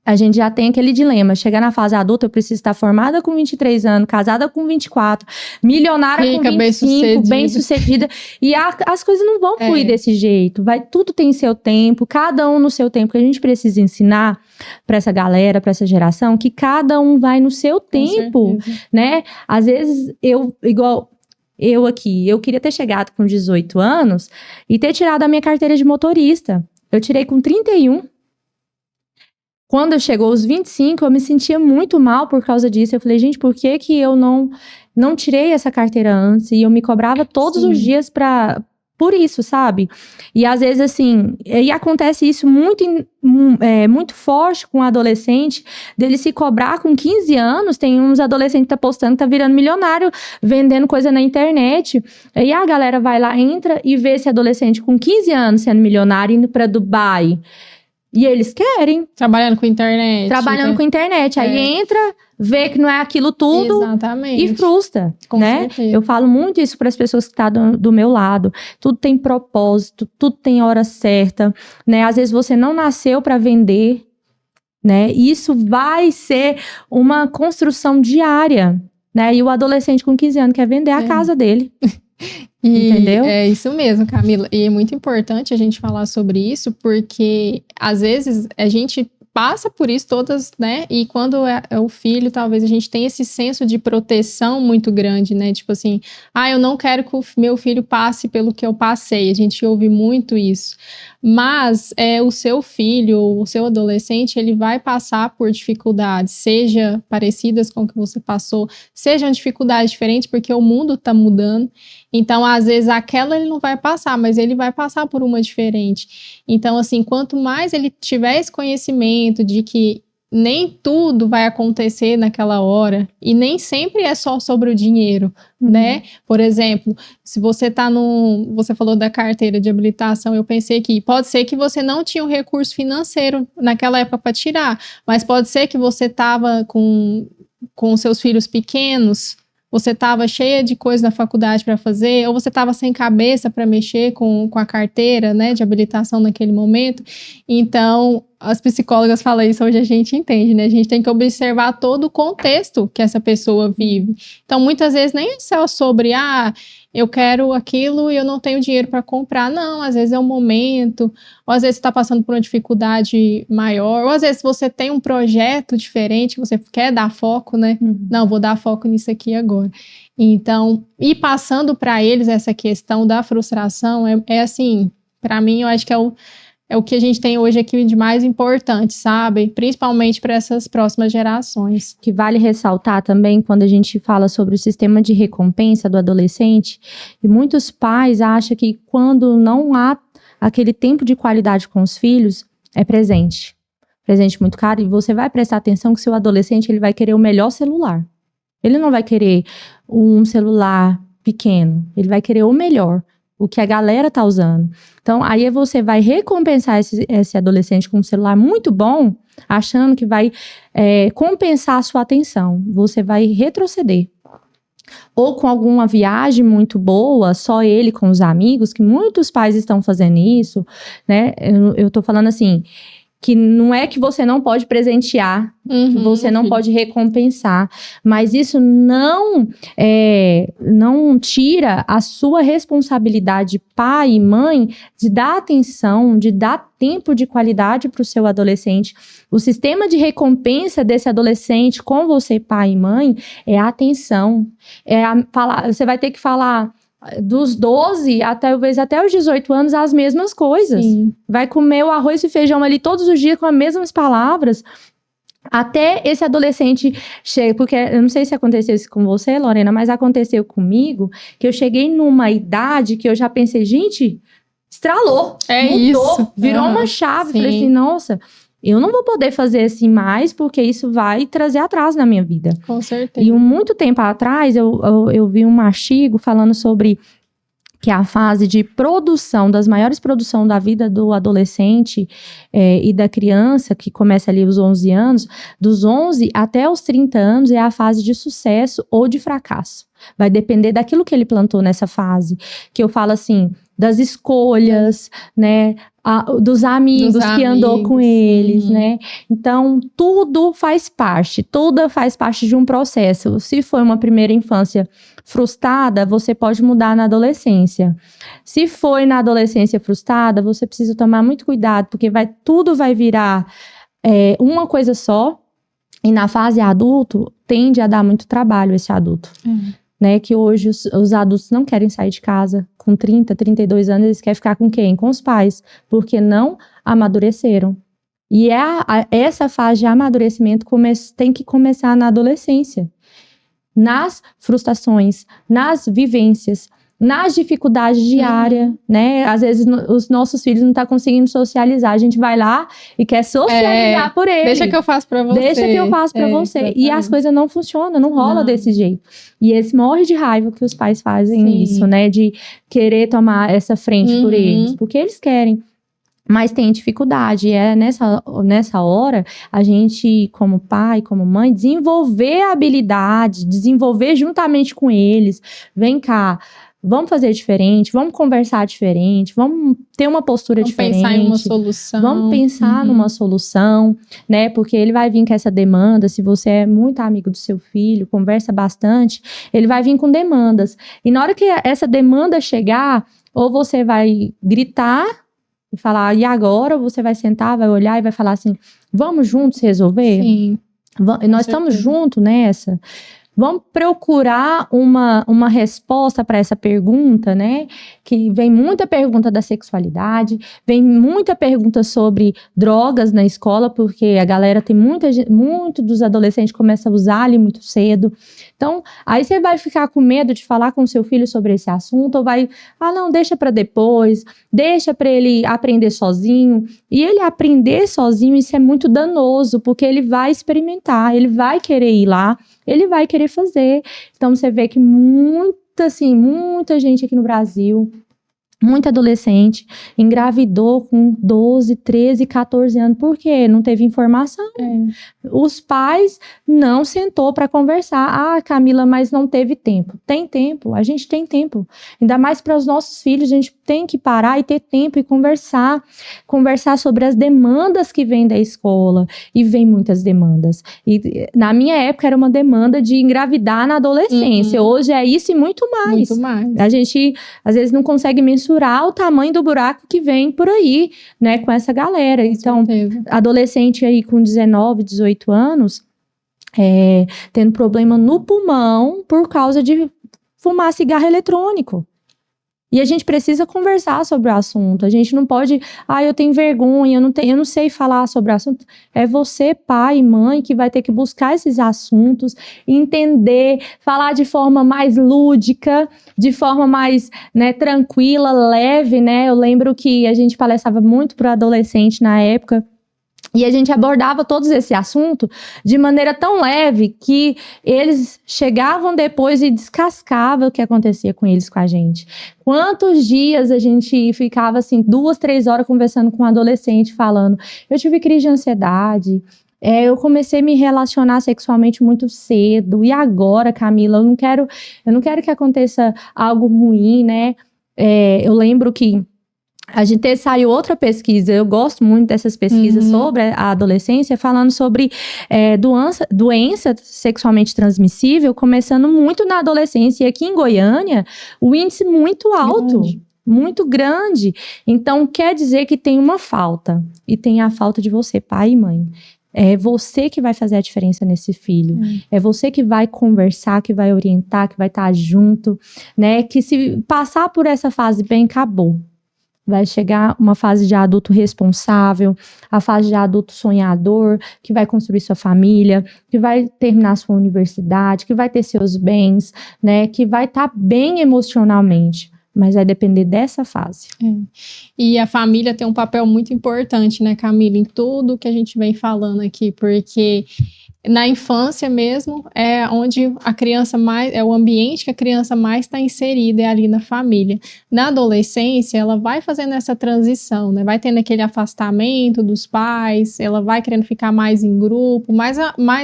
a gente já tem aquele dilema, chegar na fase adulta, eu preciso estar formada com 23 anos, casada com 24, milionária Rica, com 25, bem-sucedida, e as coisas não vão fluir desse jeito, tudo tem seu tempo, cada um no seu tempo, que a gente precisa ensinar para essa galera, para essa geração, que cada um vai no seu tempo, né? Às vezes, igual eu aqui, eu queria ter chegado com 18 anos e ter tirado a minha carteira de motorista. Eu tirei com 31. Quando eu chegou aos 25, eu me sentia muito mal por causa disso. Eu falei, gente, por que eu não tirei essa carteira antes? E eu me cobrava todos os dias por isso, sabe? E às vezes, assim, e acontece isso muito forte com o adolescente, dele se cobrar com 15 anos. Tem uns adolescentes que tá postando, tá virando milionário, vendendo coisa na internet. E a galera vai lá, entra e vê esse adolescente com 15 anos sendo milionário, indo pra Dubai. E eles querem. Trabalhando com internet. Com internet. Aí entra, vê que não é aquilo tudo. Exatamente. E frustra, com né? certeza. Eu falo muito isso para as pessoas que estão do meu lado. Tudo tem propósito, tudo tem hora certa, né? Às vezes você não nasceu para vender, né? Isso vai ser uma construção diária, né? E o adolescente com 15 anos quer vender a casa dele. Entendeu? É isso mesmo, Camila. E é muito importante a gente falar sobre isso, porque às vezes a gente passa por isso todas, né? E quando é o filho, talvez a gente tenha esse senso de proteção muito grande, né? Tipo assim, eu não quero que o meu filho passe pelo que eu passei. A gente ouve muito isso. Mas o seu filho, o seu adolescente, ele vai passar por dificuldades, seja parecidas com o que você passou, sejam dificuldades diferentes, porque o mundo tá mudando. Então, às vezes, aquela ele não vai passar, mas ele vai passar por uma diferente. Então, assim, quanto mais ele tiver esse conhecimento de que nem tudo vai acontecer naquela hora, e nem sempre é só sobre o dinheiro, né? Por exemplo, se você tá você falou da carteira de habilitação, eu pensei que pode ser que você não tinha um recurso financeiro naquela época para tirar, mas pode ser que você tava com seus filhos pequenos, você estava cheia de coisa na faculdade para fazer, ou você estava sem cabeça para mexer com a carteira, né, de habilitação naquele momento. Então, as psicólogas falam isso, hoje a gente entende, né? A gente tem que observar todo o contexto que essa pessoa vive. Então, muitas vezes nem é só sobre, eu quero aquilo e eu não tenho dinheiro para comprar. Não, às vezes é um momento, ou às vezes você está passando por uma dificuldade maior, ou às vezes você tem um projeto diferente, você quer dar foco, né? Não, vou dar foco nisso aqui agora. Então, e passando para eles essa questão da frustração, é assim, para mim, eu acho que é o que a gente tem hoje aqui de mais importante, sabe? Principalmente para essas próximas gerações. Que vale ressaltar também, quando a gente fala sobre o sistema de recompensa do adolescente, e muitos pais acham que quando não há aquele tempo de qualidade com os filhos, é presente. Presente muito caro, e você vai prestar atenção que seu adolescente ele vai querer o melhor celular. Ele não vai querer um celular pequeno, ele vai querer o melhor. O que a galera tá usando. Então, aí você vai recompensar esse adolescente com um celular muito bom, achando que vai compensar a sua atenção. Você vai retroceder. Ou com alguma viagem muito boa, só ele com os amigos, que muitos pais estão fazendo isso, né? Eu tô falando assim, que não é que você não pode presentear, que você não pode recompensar, mas isso não tira a sua responsabilidade, pai e mãe, de dar atenção, de dar tempo de qualidade para o seu adolescente. O sistema de recompensa desse adolescente com você, pai e mãe, é a atenção. Você vai ter que falar dos 12 talvez até os 18 anos as mesmas coisas. Sim. Vai comer o arroz e feijão ali todos os dias com as mesmas palavras. Até esse adolescente chega, porque eu não sei se aconteceu isso com você, Lorena, mas aconteceu comigo, que eu cheguei numa idade que eu já pensei, gente, estralou, mudou, isso. virou uma chave. Sim. Falei assim, nossa, eu não vou poder fazer assim mais, porque isso vai trazer atraso na minha vida. Com certeza. E muito tempo atrás, eu vi um artigo falando sobre que é a fase de produção, das maiores produções da vida do adolescente e da criança, que começa ali aos 11 anos, dos 11 até os 30 anos é a fase de sucesso ou de fracasso. Vai depender daquilo que ele plantou nessa fase. Que eu falo assim, das escolhas, né? Dos amigos que andou com eles, né? Então, tudo faz parte de um processo. Se foi uma primeira infância frustrada, você pode mudar na adolescência. Se foi na adolescência frustrada, você precisa tomar muito cuidado, porque tudo vai virar uma coisa só, e na fase adulto, tende a dar muito trabalho esse adulto. Né, que hoje os adultos não querem sair de casa. Com 30, 32 anos, eles querem ficar com quem? Com os pais, porque não amadureceram. E essa fase de amadurecimento tem que começar na adolescência. Nas frustrações, nas vivências, nas dificuldades diárias, né? Às vezes os nossos filhos não estão conseguindo socializar. A gente vai lá e quer socializar por eles. Deixa que eu faço pra você. Deixa que eu faço pra você. Exatamente. E as coisas não funcionam, não rola desse jeito. E esse morre de raiva que os pais fazem isso, né? De querer tomar essa frente por eles. Porque eles querem. Mas tem dificuldade. E nessa hora, a gente, como pai, como mãe, desenvolver a habilidade, desenvolver juntamente com eles. Vem cá. Vamos fazer diferente, vamos conversar diferente, vamos ter uma postura diferente. Vamos pensar em uma solução. Vamos pensar numa solução, né? Porque ele vai vir com essa demanda, se você é muito amigo do seu filho, conversa bastante, ele vai vir com demandas. E na hora que essa demanda chegar, ou você vai gritar e falar, e agora? Ou você vai sentar, vai olhar e vai falar assim, vamos juntos resolver? Sim. Nós estamos juntos nessa. Vamos procurar uma resposta para essa pergunta, né? Que vem muita pergunta da sexualidade, vem muita pergunta sobre drogas na escola, porque a galera tem muito dos adolescentes começa a usar ali muito cedo. Então, aí você vai ficar com medo de falar com seu filho sobre esse assunto, ou vai, não, deixa para depois, deixa para ele aprender sozinho. E ele aprender sozinho, isso é muito danoso, porque ele vai experimentar, ele vai querer ir lá, ele vai querer fazer. Então, você vê que muita gente aqui no Brasil, muito adolescente, engravidou com 12, 13, 14 anos. Por quê? Não teve informação. Os pais não sentou para conversar. Camila, mas não teve tempo. Tem tempo, a gente tem tempo. Ainda mais para os nossos filhos, a gente tem que parar e ter tempo e conversar sobre as demandas que vêm da escola. E vem muitas demandas. E na minha época era uma demanda de engravidar na adolescência. Hoje é isso e muito mais. Muito mais. A gente, às vezes, não consegue mensurar o tamanho do buraco que vem por aí, né, com essa galera. Então, adolescente aí com 19, 18 anos, tendo problema no pulmão por causa de fumar cigarro eletrônico. E a gente precisa conversar sobre o assunto. A gente não pode, eu tenho vergonha, eu não sei falar sobre o assunto. É você, pai e mãe, que vai ter que buscar esses assuntos, entender, falar de forma mais lúdica, de forma mais, né, tranquila, leve, né? Eu lembro que a gente palestrava muito para adolescente na época. E a gente abordava todos esse assunto de maneira tão leve que eles chegavam depois e descascavam o que acontecia com eles, com a gente. Quantos dias a gente ficava assim, 2, 3 horas conversando com um adolescente, falando, eu tive crise de ansiedade, eu comecei a me relacionar sexualmente muito cedo, e agora, Camila, eu não quero que aconteça algo ruim, né? Eu lembro que a gente saiu outra pesquisa, eu gosto muito dessas pesquisas sobre a adolescência, falando sobre doença sexualmente transmissível, começando muito na adolescência. E aqui em Goiânia, o índice muito alto, muito grande. Então, quer dizer que tem uma falta. E tem a falta de você, pai e mãe. É você que vai fazer a diferença nesse filho. É você que vai conversar, que vai orientar, que vai estar junto, né? Que se passar por essa fase bem, acabou. vai chegar uma fase de adulto responsável, a fase de adulto sonhador, que vai construir sua família, que vai terminar sua universidade, que vai ter seus bens, né, que vai estar bem emocionalmente. Mas vai depender dessa fase. E a família tem um papel muito importante, né, Camila, em tudo que a gente vem falando aqui, porque na infância mesmo é onde a criança mais, é o ambiente que a criança mais está inserida, é ali na família. Na adolescência, ela vai fazendo essa transição, né, vai tendo aquele afastamento dos pais, ela vai querendo ficar mais em grupo, mas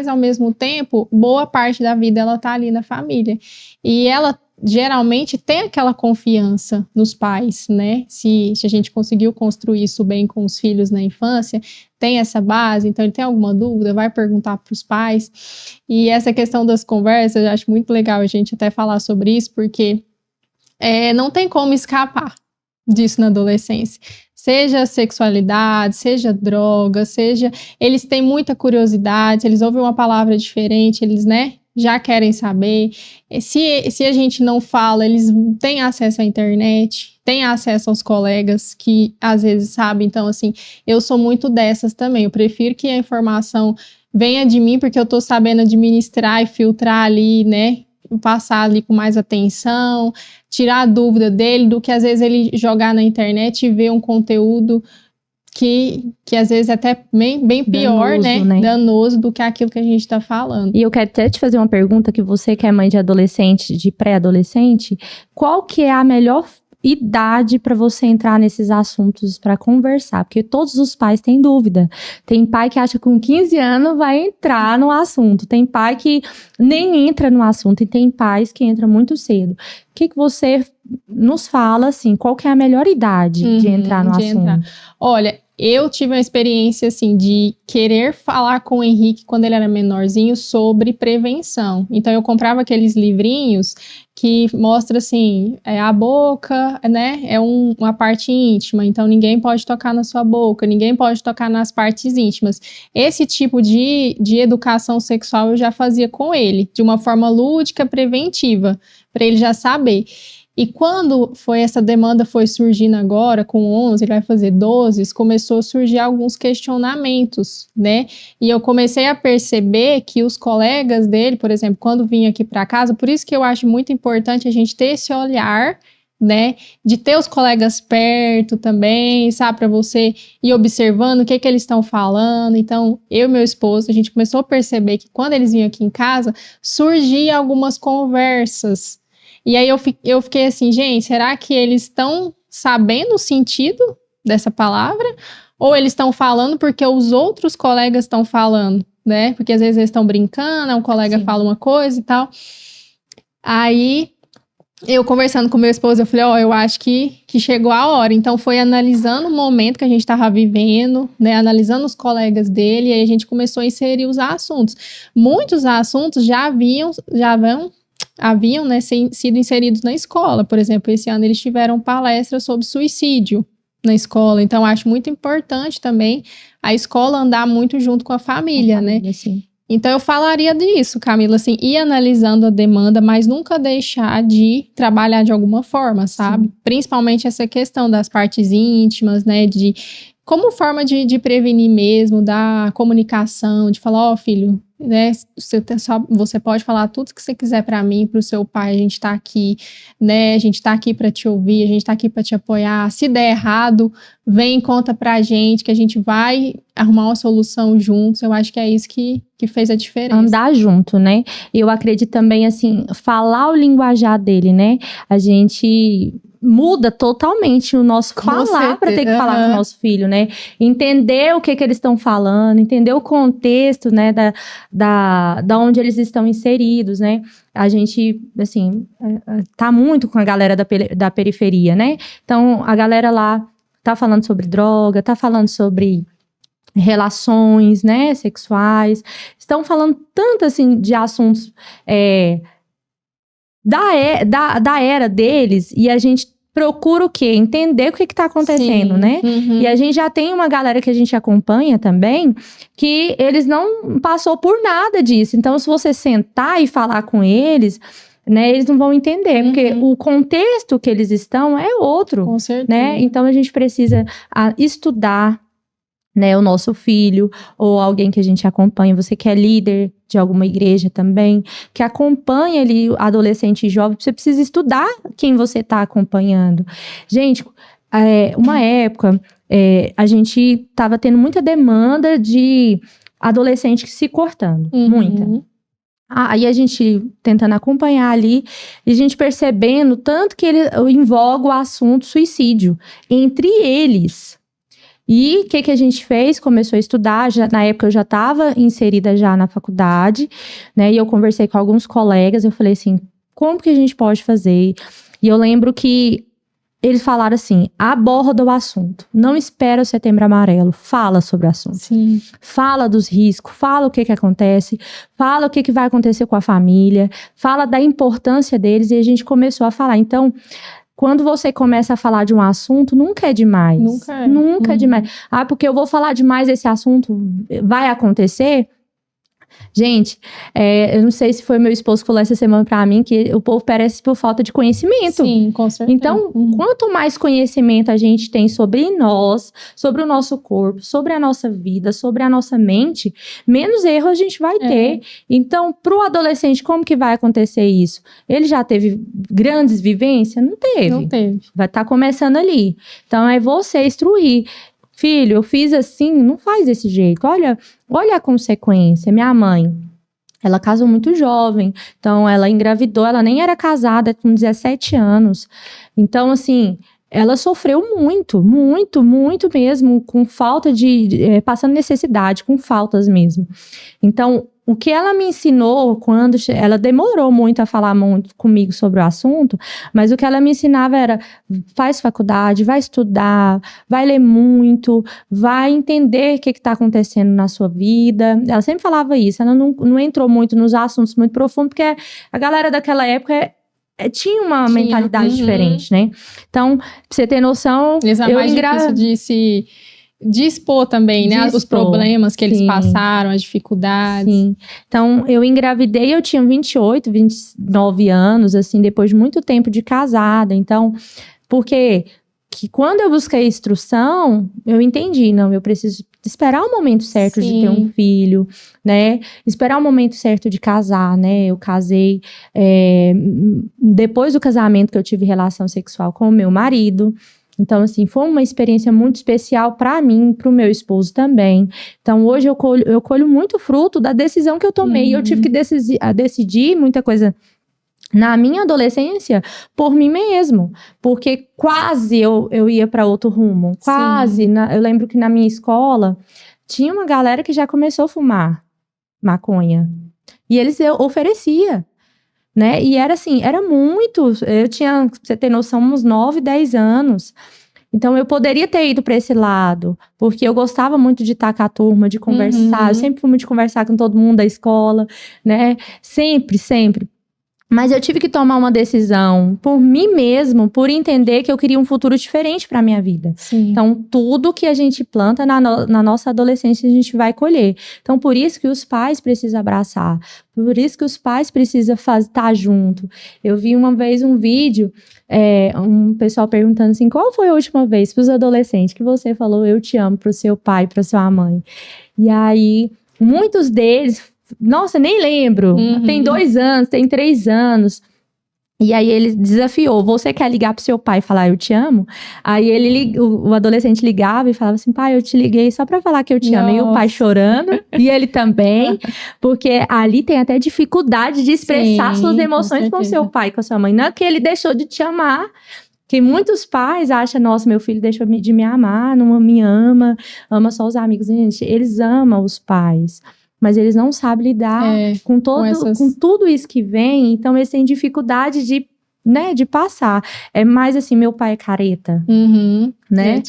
ao mesmo tempo, boa parte da vida ela tá ali na família. E ela geralmente tem aquela confiança nos pais, né? Se a gente conseguiu construir isso bem com os filhos na infância, tem essa base, então ele tem alguma dúvida, vai perguntar para os pais. E essa questão das conversas, eu acho muito legal a gente até falar sobre isso, porque não tem como escapar disso na adolescência. Seja sexualidade, seja droga, seja... Eles têm muita curiosidade, eles ouvem uma palavra diferente, eles, né, já querem saber. Se a gente não fala, eles têm acesso à internet, têm acesso aos colegas que às vezes sabem. Então, assim, eu sou muito dessas também. Eu prefiro que a informação venha de mim, porque eu tô sabendo administrar e filtrar ali, né, passar ali com mais atenção, tirar a dúvida dele, do que às vezes ele jogar na internet e ver um conteúdo que às vezes é até bem pior, danoso, né? Danoso do que aquilo que a gente está falando. E eu quero até te fazer uma pergunta, que você que é mãe de adolescente, de pré-adolescente, qual que é a melhor idade para você entrar nesses assuntos para conversar? Porque todos os pais têm dúvida. Tem pai que acha que com 15 anos vai entrar no assunto. Tem pai que nem entra no assunto. E tem pais que entram muito cedo. O que você nos fala, assim, qual que é a melhor idade de entrar no assunto? Olha, eu tive uma experiência, assim, de querer falar com o Henrique, quando ele era menorzinho, sobre prevenção. Então, eu comprava aqueles livrinhos que mostra, assim, a boca, né, é uma parte íntima, então ninguém pode tocar na sua boca, ninguém pode tocar nas partes íntimas. Esse tipo de educação sexual eu já fazia com ele, de uma forma lúdica, preventiva, para ele já saber. E quando essa demanda foi surgindo agora, com 11, ele vai fazer 12, começou a surgir alguns questionamentos, né? E eu comecei a perceber que os colegas dele, por exemplo, quando vinham aqui para casa, por isso que eu acho muito importante a gente ter esse olhar, né? De ter os colegas perto também, sabe? Para você ir observando o que eles estão falando. Então, eu e meu esposo, a gente começou a perceber que quando eles vinham aqui em casa, surgiam algumas conversas. E aí eu fiquei assim, gente, será que eles estão sabendo o sentido dessa palavra? Ou eles estão falando porque os outros colegas estão falando, né? Porque às vezes eles estão brincando, um colega Sim. fala uma coisa e tal. Aí, eu conversando com meu esposo, eu falei, eu acho que chegou a hora. Então, foi analisando o momento que a gente estava vivendo, né? Analisando os colegas dele, e aí a gente começou a inserir os assuntos. Muitos assuntos já haviam, né, sido inseridos na escola. Por exemplo, esse ano eles tiveram palestra sobre suicídio na escola. Então, acho muito importante também a escola andar muito junto com a família, né? Sim. Então, eu falaria disso, Camila, assim, ir analisando a demanda, mas nunca deixar de trabalhar de alguma forma, sabe? Sim. Principalmente essa questão das partes íntimas, né, como forma de prevenir mesmo, da comunicação, de falar, filho, né, você pode falar tudo que você quiser para mim, para o seu pai, a gente tá aqui, né, a gente tá aqui para te ouvir, a gente tá aqui para te apoiar, se der errado, vem e conta pra gente, que a gente vai arrumar uma solução juntos. Eu acho que é isso que fez a diferença. Andar junto, né, eu acredito também, assim, falar o linguajar dele, né, a gente muda totalmente o nosso falar para ter que falar com o nosso filho, né? Entender o que eles estão falando, entender o contexto, né, da onde eles estão inseridos, né? A gente, assim, tá muito com a galera da periferia, né? Então, a galera lá tá falando sobre droga, tá falando sobre relações, né, sexuais, estão falando tanto, assim, de assuntos da era deles, e a gente procura o quê? Entender o que está acontecendo, Sim. né? Uhum. E a gente já tem uma galera que a gente acompanha também, que eles não passou por nada disso. Então, se você sentar e falar com eles, né? Eles não vão entender, porque o contexto que eles estão é outro, Com certeza. né? Então, a gente precisa estudar, né, o nosso filho, ou alguém que a gente acompanha, você que é líder de alguma igreja também, que acompanha ali o adolescente e jovem, você precisa estudar quem você está acompanhando. Gente, uma época, a gente estava tendo muita demanda de adolescente se cortando, muita. Aí a gente tentando acompanhar ali, e a gente percebendo tanto que ele invoga o assunto suicídio entre eles. E o que a gente fez? Começou a estudar, na época eu já estava inserida já na faculdade, né? E eu conversei com alguns colegas, eu falei assim, como que a gente pode fazer? E eu lembro que eles falaram assim, aborda o assunto, não espera o Setembro Amarelo, fala sobre o assunto. Sim. Fala dos riscos, fala o que acontece, fala o que vai acontecer com a família, fala da importância deles, e a gente começou a falar. Então, quando você começa a falar de um assunto, nunca é demais. Nunca é demais. Porque eu vou falar demais desse assunto, vai acontecer? Gente, eu não sei se foi meu esposo que falou essa semana pra mim, que o povo perece por falta de conhecimento. Sim, com certeza. Então, quanto mais conhecimento a gente tem sobre nós, sobre o nosso corpo, sobre a nossa vida, sobre a nossa mente, menos erro a gente vai ter. Então, pro adolescente, como que vai acontecer isso? Ele já teve grandes vivências? Não teve. Não teve. Vai estar começando ali. Então, é você instruir. Filho, eu fiz assim, não faz desse jeito. Olha a consequência. Minha mãe, ela casou muito jovem. Então, ela engravidou, ela nem era casada, com 17 anos. Então, assim, ela sofreu muito, muito, muito mesmo, com falta passando necessidade, com faltas mesmo. Então, o que ela me ensinou quando... Ela demorou muito a falar muito comigo sobre o assunto, mas o que ela me ensinava era, faz faculdade, vai estudar, vai ler muito, vai entender o que está acontecendo na sua vida. Ela sempre falava isso, ela não entrou muito nos assuntos muito profundos, porque a galera daquela época... tinha uma mentalidade diferente, né? Então, pra você ter noção... Eles é mais difícil de expor também, né? Os problemas que eles passaram, as dificuldades. Sim. Então, eu engravidei, eu tinha 28, 29 anos, assim, depois de muito tempo de casada. Então, porque que quando eu busquei instrução, eu entendi, não, eu preciso esperar o momento certo de ter um filho, né? Esperar o momento certo de casar, né? Eu casei depois do casamento que eu tive relação sexual com o meu marido. Então, assim, foi uma experiência muito especial para mim, para o meu esposo também. Então, hoje eu colho muito fruto da decisão que eu tomei. Eu tive que decidir muita coisa na minha adolescência por mim mesmo. Porque quase eu ia para outro rumo. Quase. Eu lembro que na minha escola tinha uma galera que já começou a fumar maconha. E eles ofereciam. Né? E era assim, era muito. Eu tinha, pra você ter noção, uns 9, 10 anos. Então, eu poderia ter ido para esse lado, porque eu gostava muito de estar com a turma, de conversar. Eu sempre fui muito de conversar com todo mundo da escola, né? Sempre, sempre. Mas eu tive que tomar uma decisão por mim mesmo, por entender que eu queria um futuro diferente para minha vida. Sim. Então, tudo que a gente planta na nossa adolescência, a gente vai colher. Então, por isso que os pais precisam abraçar. Por isso que os pais precisam estar junto. Eu vi uma vez um vídeo, um pessoal perguntando assim, qual foi a última vez para os adolescentes que você falou eu te amo para o seu pai, para sua mãe? E aí, muitos deles... Nossa, nem lembro. Tem 2 anos, tem 3 anos. E aí ele desafiou, você quer ligar pro seu pai e falar eu te amo? Aí o adolescente ligava e falava assim, pai, eu te liguei só pra falar que eu te amo. E o pai chorando, e ele também, porque ali tem até dificuldade de expressar suas emoções com seu pai, com a sua mãe. Não é que ele deixou de te amar, que muitos pais acham, nossa, meu filho deixou de me amar, não me ama só os amigos. Gente, eles amam os pais. Mas eles não sabem lidar com tudo isso que vem. Então, eles têm dificuldade de passar. É mais assim, meu pai é careta, né?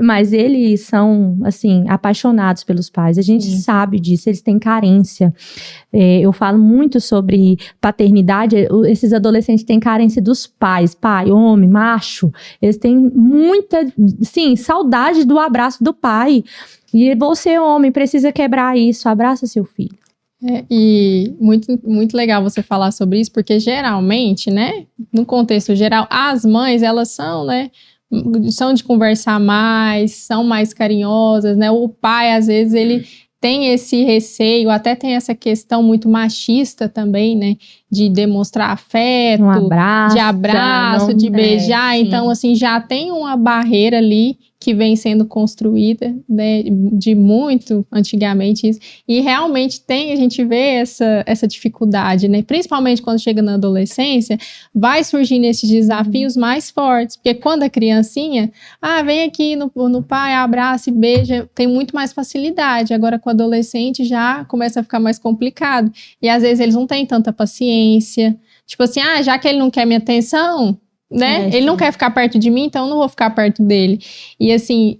Mas eles são, assim, apaixonados pelos pais. A gente sabe disso, eles têm carência. Eu falo muito sobre paternidade. Esses adolescentes têm carência dos pais. Pai, homem, macho. Eles têm muita, sim, saudade do abraço do pai. E você, homem, precisa quebrar isso. Abraça seu filho. E muito legal você falar sobre isso, porque geralmente, né, no contexto geral, as mães, elas são, né, são de conversar mais, são mais carinhosas, né, o pai, às vezes, ele tem esse receio, até tem essa questão muito machista também, né, de demonstrar afeto, de abraço, de beijar, então, assim, já tem uma barreira ali que vem sendo construída, né, de muito antigamente isso, e realmente a gente vê essa dificuldade, né, principalmente quando chega na adolescência, vai surgindo esses desafios mais fortes, porque quando a criancinha, vem aqui no pai, abraça e beija, tem muito mais facilidade, agora com o adolescente já começa a ficar mais complicado, e às vezes eles não têm tanta paciência, tipo assim, já que ele não quer minha atenção, né? Ele não quer ficar perto de mim, então eu não vou ficar perto dele. E assim,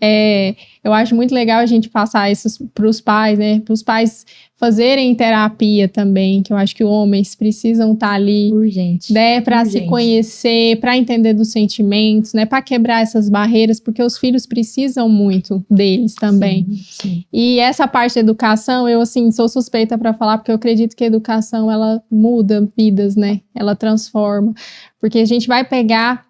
eu acho muito legal a gente passar isso para os pais, né? Para os pais fazerem terapia também, que eu acho que homens precisam estar ali, urgente, né? Para se conhecer, para entender dos sentimentos, né? Para quebrar essas barreiras, porque os filhos precisam muito deles também. Sim. E essa parte da educação, eu assim sou suspeita para falar, porque eu acredito que a educação ela muda vidas, né? Ela transforma. Porque a gente vai pegar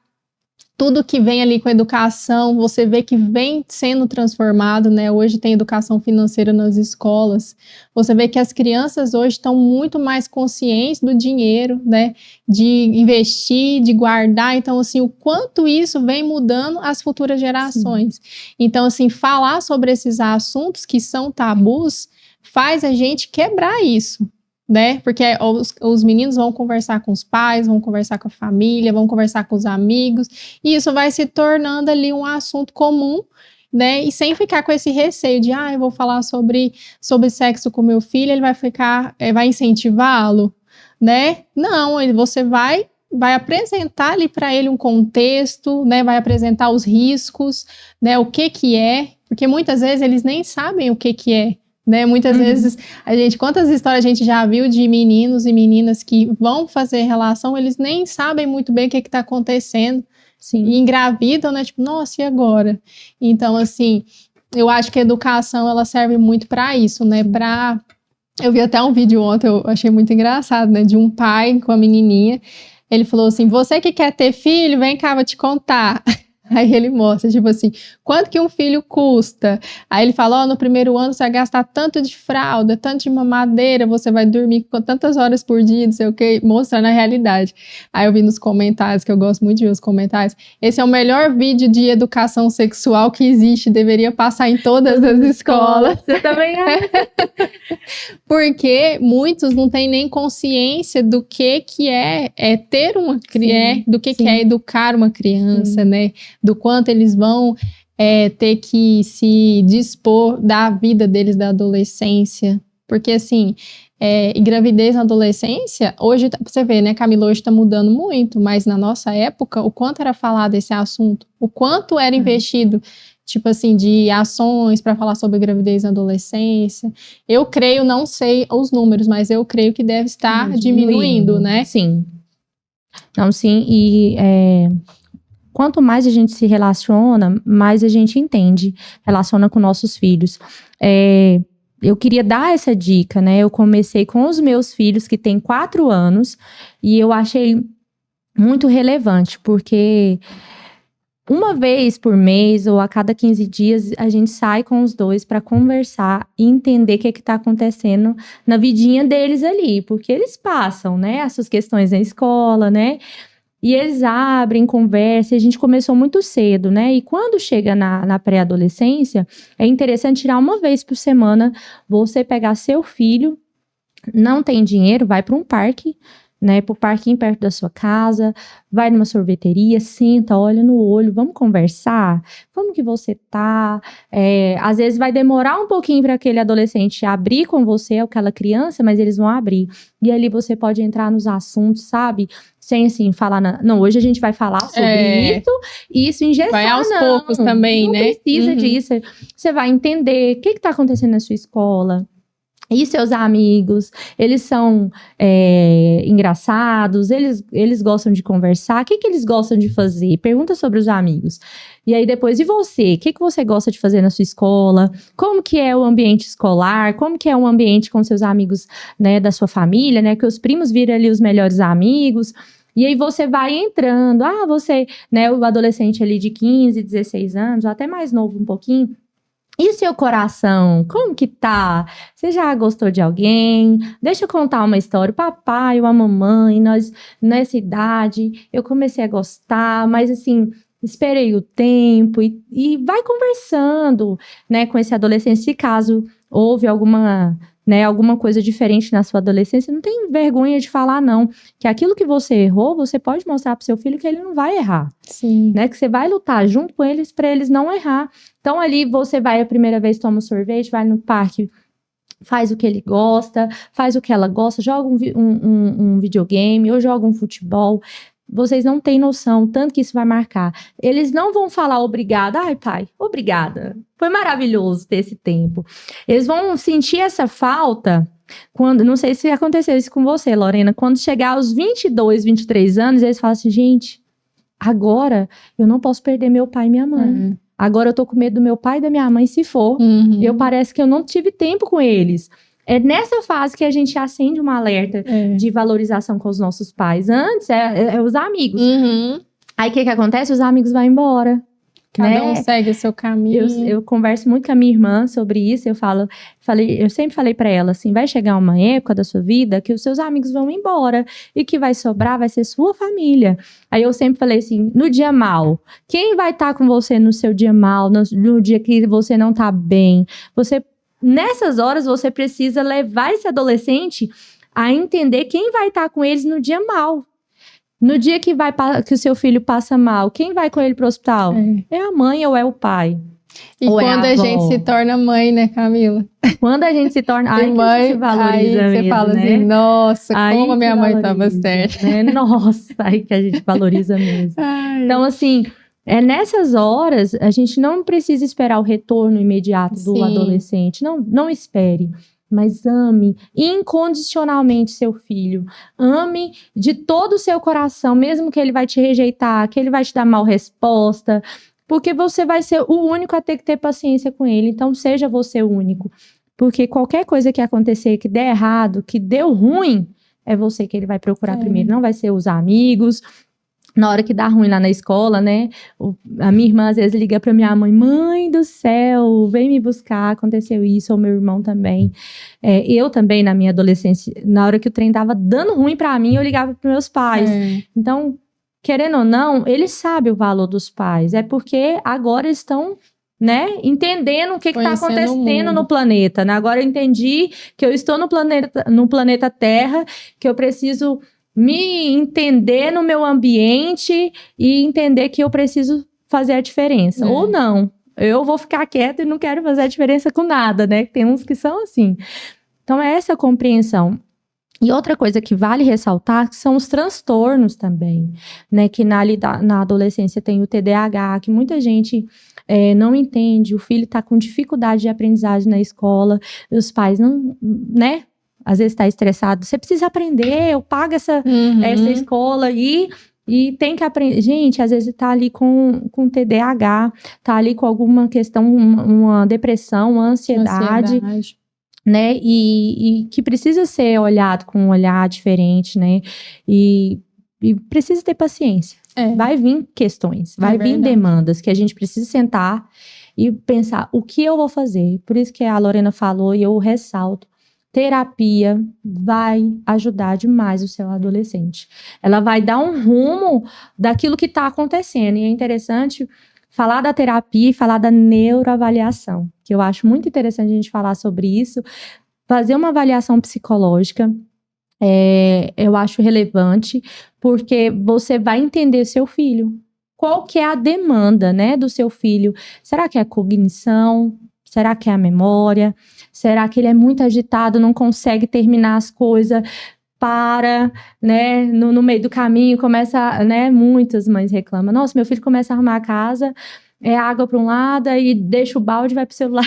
tudo que vem ali com a educação, você vê que vem sendo transformado, né? Hoje tem educação financeira nas escolas. Você vê que as crianças hoje estão muito mais conscientes do dinheiro, né? De investir, de guardar. Então, assim, o quanto isso vem mudando as futuras gerações. Sim. Então, assim, falar sobre esses assuntos que são tabus faz a gente quebrar isso. Né? Porque os meninos vão conversar com os pais, vão conversar com a família, vão conversar com os amigos, e isso vai se tornando ali um assunto comum, né? E sem ficar com esse receio de, eu vou falar sobre sexo com meu filho, ele vai incentivá-lo, né? Não, você vai apresentar ali para ele um contexto, né? Vai apresentar os riscos, né? O que é, porque muitas vezes eles nem sabem o que é. Né? Muitas vezes, quantas histórias a gente já viu de meninos e meninas que vão fazer relação, eles nem sabem muito bem o que está acontecendo. Sim. E engravidam, né? Tipo, nossa, e agora? Então, assim, eu acho que a educação, ela serve muito para isso, né? Eu vi até um vídeo ontem, eu achei muito engraçado, né? De um pai com a menininha. Ele falou assim, você que quer ter filho, vem cá, vou te contar. Aí ele mostra, tipo assim, quanto que um filho custa? Aí ele fala, no primeiro ano você vai gastar tanto de fralda, tanto de mamadeira, você vai dormir com tantas horas por dia, não sei o que, mostrando a realidade. Aí eu vi nos comentários, que eu gosto muito de ver os comentários, esse é o melhor vídeo de educação sexual que existe, deveria passar em todas as escolas. Você também é? Porque muitos não têm nem consciência do que é ter uma criança, do que é educar uma criança, né? Do quanto eles vão ter que se dispor da vida deles, da adolescência. Porque, assim, gravidez na adolescência, hoje, você vê, né, Camila, hoje está mudando muito, mas na nossa época, o quanto era falado esse assunto, o quanto era investido, tipo assim, de ações para falar sobre gravidez na adolescência. Eu creio, não sei os números, mas eu creio que deve estar diminuindo, né? Sim. Não, sim, e quanto mais a gente se relaciona, mais a gente entende, relaciona com nossos filhos. Eu queria dar essa dica, né? Eu comecei com os meus filhos, que têm 4 anos, e eu achei muito relevante, porque uma vez por mês ou a cada 15 dias, a gente sai com os dois para conversar e entender o que está acontecendo na vidinha deles ali, porque eles passam, né? As suas questões na escola, né? E eles abrem, conversam, e a gente começou muito cedo, né? E quando chega na pré-adolescência, é interessante tirar uma vez por semana, você pegar seu filho, não tem dinheiro, vai para um parque, né? Para o parquinho perto da sua casa, vai numa sorveteria, senta, olha no olho, vamos conversar? Como que você tá? Às vezes vai demorar um pouquinho para aquele adolescente abrir com você, aquela criança, mas eles vão abrir. E ali você pode entrar nos assuntos, sabe? Sem, assim, falar... Não, hoje a gente vai falar sobre isso engessar, vai aos poucos também, não né? Não precisa disso. Você vai entender o que está acontecendo na sua escola. E seus amigos, eles são engraçados, eles gostam de conversar, o que eles gostam de fazer? Pergunta sobre os amigos. E aí depois, e você? O que você gosta de fazer na sua escola? Como que é o ambiente escolar? Como que é o ambiente com seus amigos, né, da sua família, né? Que os primos viram ali os melhores amigos. E aí você vai entrando, você, né, o adolescente ali de 15, 16 anos, ou até mais novo um pouquinho. E seu coração, como que tá? Você já gostou de alguém? Deixa eu contar uma história. O papai ou a mamãe, nós, nessa idade, eu comecei a gostar, mas assim, esperei o tempo e vai conversando, né, com esse adolescente. Se caso houve alguma coisa diferente na sua adolescência, não tem vergonha de falar, não. Que aquilo que você errou, você pode mostrar pro seu filho que ele não vai errar. Sim. Né? Que você vai lutar junto com eles para eles não errar. Então, ali, você vai a primeira vez, toma um sorvete, vai no parque, faz o que ele gosta, faz o que ela gosta, joga um videogame ou joga um futebol. Vocês não têm noção, tanto que isso vai marcar. Eles não vão falar obrigada. Ai, pai, obrigada. Foi maravilhoso ter esse tempo. Eles vão sentir essa falta quando, não sei se aconteceu isso com você, Lorena, quando chegar aos 22, 23 anos, eles falam assim, gente, agora eu não posso perder meu pai e minha mãe. Agora eu tô com medo do meu pai e da minha mãe se for. Eu parece que eu não tive tempo com eles. É nessa fase que a gente acende um alerta de valorização com os nossos pais. Antes, é os amigos. Aí, o que acontece? Os amigos vão embora. Cada um segue o seu caminho. Eu converso muito com a minha irmã sobre isso. Eu sempre falei pra ela assim, vai chegar uma época da sua vida que os seus amigos vão embora. E que vai sobrar vai ser sua família. Aí eu sempre falei assim, no dia mal, quem vai estar com você no seu dia mal, no dia que você não tá bem? Nessas horas, você precisa levar esse adolescente a entender quem vai estar com eles no dia mal. No dia que o seu filho passa mal, quem vai com ele pro hospital? É a mãe ou é o pai? E quando a gente se torna mãe, né, Camila? Quando a gente se torna... Ai, mãe, que a gente valoriza aí você mesmo, fala né? assim, nossa, Aí como a minha mãe estava valoriza, certa. Né? Nossa, aí que a gente valoriza mesmo. Então, assim... nessas horas, a gente não precisa esperar o retorno imediato do adolescente. Não espere, mas ame incondicionalmente seu filho. Ame de todo o seu coração, mesmo que ele vai te rejeitar, que ele vai te dar mal resposta, porque você vai ser o único a ter que ter paciência com ele. Então, seja você o único. Porque qualquer coisa que acontecer, que der errado, que deu ruim, é você que ele vai procurar primeiro. Não vai ser os amigos. Na hora que dá ruim lá na escola, né? A minha irmã às vezes liga pra minha mãe, mãe do céu, vem me buscar, aconteceu isso, ou meu irmão também. Eu também, na minha adolescência, na hora que o trem tava dando ruim pra mim, eu ligava pros meus pais. Então, querendo ou não, eles sabem o valor dos pais. É porque agora eles estão, né, entendendo o que tá acontecendo no planeta. Né? Agora eu entendi que eu estou no planeta Terra, que eu preciso... me entender no meu ambiente e entender que eu preciso fazer a diferença. Ou não, eu vou ficar quieta e não quero fazer a diferença com nada, né? Tem uns que são assim. Então, é essa compreensão. E outra coisa que vale ressaltar são os transtornos também, né? Que na adolescência tem o TDAH, que muita gente não entende. O filho está com dificuldade de aprendizagem na escola, os pais não, né? Às vezes está estressado, você precisa aprender, eu pago essa escola e tem que aprender. Gente, às vezes está ali com TDAH, está ali com alguma questão, uma depressão, uma ansiedade. Né? E que precisa ser olhado com um olhar diferente, né? E precisa ter paciência. Vai vir questões, vai vir demandas que a gente precisa sentar e pensar o que eu vou fazer. Por isso que a Lorena falou e eu ressalto. Terapia vai ajudar demais o seu adolescente. Ela vai dar um rumo daquilo que está acontecendo. E é interessante falar da terapia e falar da neuroavaliação, que eu acho muito interessante a gente falar sobre isso. Fazer uma avaliação psicológica, eu acho relevante, porque você vai entender seu filho. Qual que é a demanda, né, do seu filho? Será que é a cognição? Será que é a memória? Será que ele é muito agitado, não consegue terminar as coisas, né, no meio do caminho, começa, né, muitas mães reclamam, nossa, meu filho começa a arrumar a casa, água para um lado e deixa o balde e vai pro celular.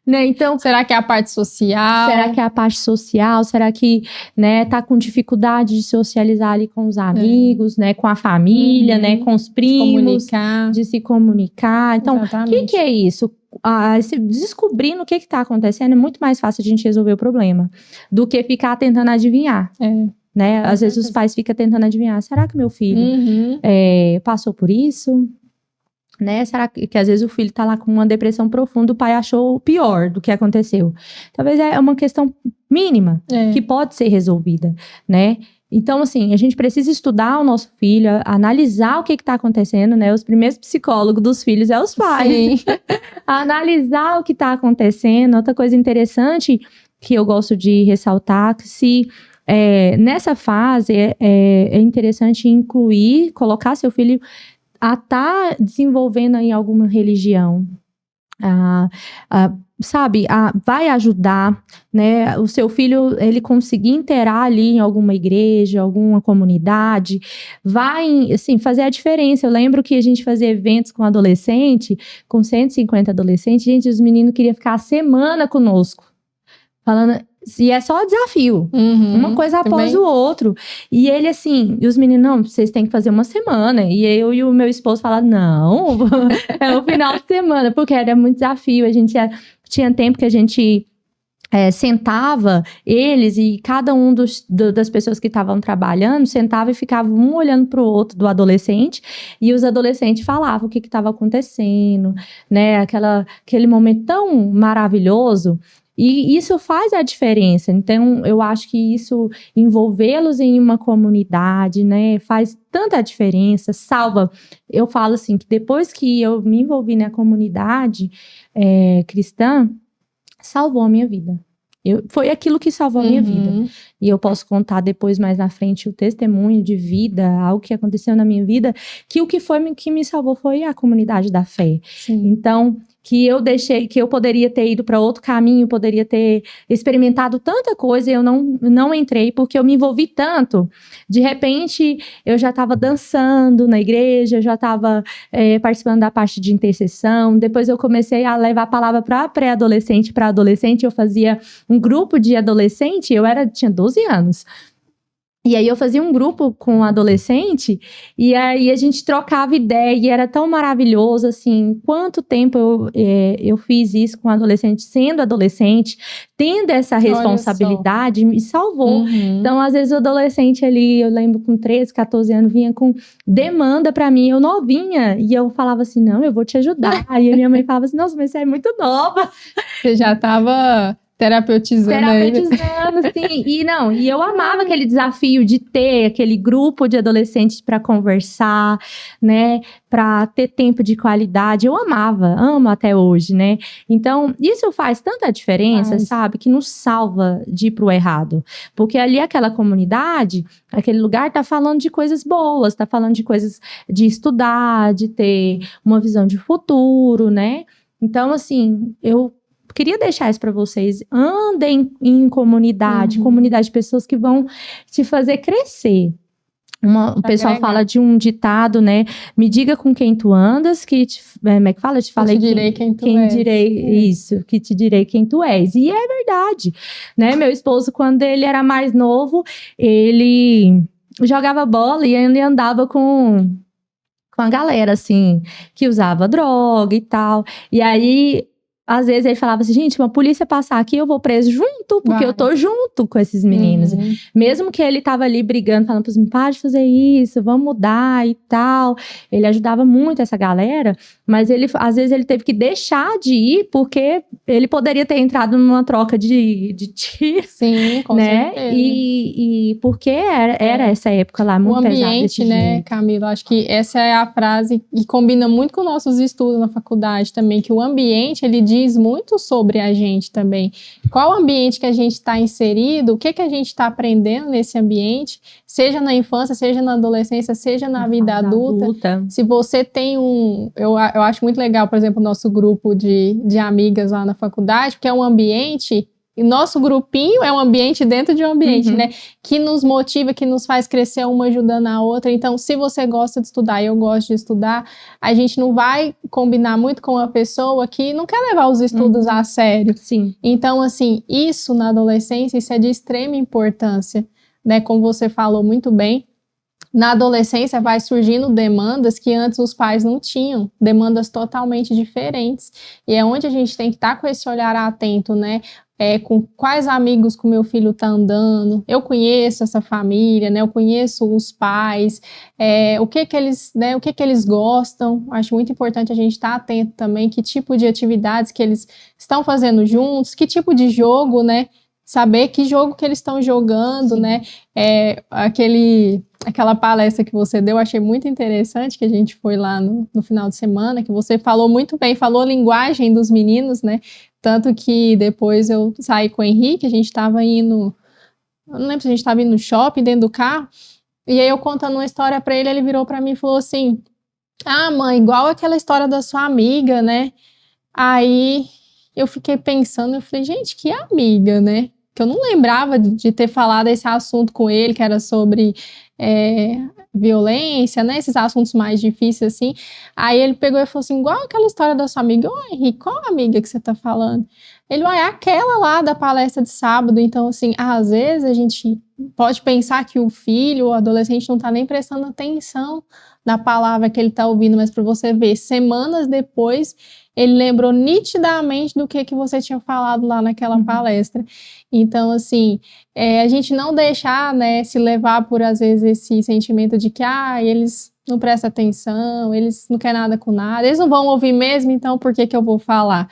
né? Então, Será que é a parte social? será que é a parte social? Será que, né, tá com dificuldade de socializar ali com os amigos, né, com a família, né, com os primos, Comunicar. de se comunicar? Então, o que é isso? Descobrindo o que está acontecendo é muito mais fácil a gente resolver o problema do que ficar tentando adivinhar, né? Às vezes os pais ficam tentando adivinhar. Será que meu filho passou por isso? Né? Será que às vezes o filho tá lá com uma depressão profunda, o pai achou o pior do que aconteceu? Talvez é uma questão mínima que pode ser resolvida, né? Então, assim, a gente precisa estudar o nosso filho, analisar o que está acontecendo, né? Os primeiros psicólogos dos filhos é os pais. Sim. Analisar o que está acontecendo. Outra coisa interessante que eu gosto de ressaltar, que se nessa fase é interessante incluir, colocar seu filho a estar desenvolvendo em alguma religião. Sabe, vai ajudar, né, o seu filho, ele conseguir interar ali em alguma igreja, alguma comunidade, vai, assim, fazer a diferença. Eu lembro que a gente fazia eventos com adolescente, com 150 adolescentes, gente, os meninos queriam ficar a semana conosco, falando, e é só desafio, uma coisa após o outro, e ele assim, e os meninos, não, vocês têm que fazer uma semana, e eu e o meu esposo falaram, não, é o final de semana, porque era muito desafio, a gente tinha tempo que a gente sentava eles e cada um das pessoas que estavam trabalhando sentava e ficava um olhando para o outro do adolescente e os adolescentes falavam o que estava acontecendo, né? Aquele momento tão maravilhoso. E isso faz a diferença. Então, eu acho que isso, envolvê-los em uma comunidade, né, faz tanta diferença, salva. Eu falo assim, que depois que eu me envolvi na comunidade cristã, salvou a minha vida. Foi aquilo que salvou a minha vida. E eu posso contar depois, mais na frente, o testemunho de vida, algo que aconteceu na minha vida, que o que me salvou foi a comunidade da fé. Sim. Então, que eu poderia ter ido para outro caminho, poderia ter experimentado tanta coisa e eu não entrei porque eu me envolvi tanto. De repente, eu já estava dançando na igreja, eu já estava participando da parte de intercessão, depois eu comecei a levar a palavra para pré-adolescente, para adolescente, eu fazia um grupo de adolescente, tinha 12 anos. E aí eu fazia um grupo com adolescente e aí a gente trocava ideia e era tão maravilhoso, assim, quanto tempo eu fiz isso com adolescente, sendo adolescente, tendo essa responsabilidade, me salvou. Então, às vezes o adolescente ali, eu lembro com 13, 14 anos, vinha com demanda pra mim, eu novinha, e eu falava assim, não, eu vou te ajudar. Aí a minha mãe falava assim, nossa, mas você é muito nova. Você já tava... Terapeutizando, sim. E eu amava aquele desafio de ter aquele grupo de adolescentes para conversar, né? Para ter tempo de qualidade. Eu amo até hoje, né? Então, isso faz tanta diferença, sabe? Que nos salva de ir pro errado. Porque ali aquela comunidade, aquele lugar tá falando de coisas boas, tá falando de coisas de estudar, de ter uma visão de futuro, né? Então, assim, eu queria deixar isso para vocês. Andem em comunidade de pessoas que vão te fazer crescer. O pessoal fala de um ditado, né? Me diga com quem tu andas, que como é que fala? Te falei direi quem tu és. Isso, que te direi quem tu és. E é verdade, né? Meu esposo, quando ele era mais novo, ele jogava bola e ele andava com a galera, assim, que usava droga e tal. E aí... Às vezes ele falava assim, gente, uma polícia passar aqui, eu vou preso junto, porque eu tô junto com esses meninos. Mesmo que ele tava ali brigando, falando pros meninos, para de fazer isso, vamos mudar e tal. Ele ajudava muito essa galera, mas às vezes ele teve que deixar de ir, porque ele poderia ter entrado numa troca de tiro. Sim, com certeza. E porque era essa época lá, muito pesada. O ambiente, né, Camila? Acho que essa é a frase que combina muito com nossos estudos na faculdade também, que o ambiente, ele diz muito sobre a gente também. Qual ambiente que a gente está inserido, o que a gente está aprendendo nesse ambiente, seja na infância, seja na adolescência, seja na vida adulta. Se você tem eu acho muito legal, por exemplo, o nosso grupo de amigas lá na faculdade, porque é um ambiente E nosso grupinho é um ambiente dentro de um ambiente, Uhum. né? Que nos motiva, que nos faz crescer uma ajudando a outra. Então, se você gosta de estudar e eu gosto de estudar, a gente não vai combinar muito com uma pessoa que não quer levar os estudos a sério. Sim. Então, assim, isso na adolescência, isso é de extrema importância, né? Como você falou muito bem, na adolescência vai surgindo demandas que antes os pais não tinham, demandas totalmente diferentes. E é onde a gente tem que estar com esse olhar atento, né? Com quais amigos que o meu filho está andando, eu conheço essa família, né? Eu conheço os pais, o que que eles gostam. Acho muito importante a gente estar atento também, que tipo de atividades que eles estão fazendo juntos, que tipo de jogo, né? Saber que jogo que eles estão jogando, Sim. né? Aquela palestra que você deu, achei muito interessante, que a gente foi lá no final de semana, que você falou muito bem, falou a linguagem dos meninos, né? Tanto que depois eu saí com o Henrique, a gente estava indo, eu não lembro se a gente estava indo no shopping, dentro do carro, e aí eu contando uma história para ele, ele virou para mim e falou assim, ah, mãe, igual aquela história da sua amiga, né? Aí eu fiquei pensando, eu falei, gente, que amiga, né? Que eu não lembrava de ter falado esse assunto com ele, que era sobre violência, né? Esses assuntos mais difíceis, assim. Aí ele pegou e falou assim, igual aquela história da sua amiga. Ô, Henrique, qual amiga que você tá falando? Ele, é aquela lá da palestra de sábado. Então, assim, às vezes a gente pode pensar que o filho, o adolescente, não tá nem prestando atenção na palavra que ele tá ouvindo, mas para você ver, semanas depois, ele lembrou nitidamente do que você tinha falado lá naquela palestra. Então, assim, a gente não deixar, né, se levar por, às vezes, esse sentimento de que, eles não prestam atenção, eles não querem nada com nada, eles não vão ouvir mesmo, então por que eu vou falar?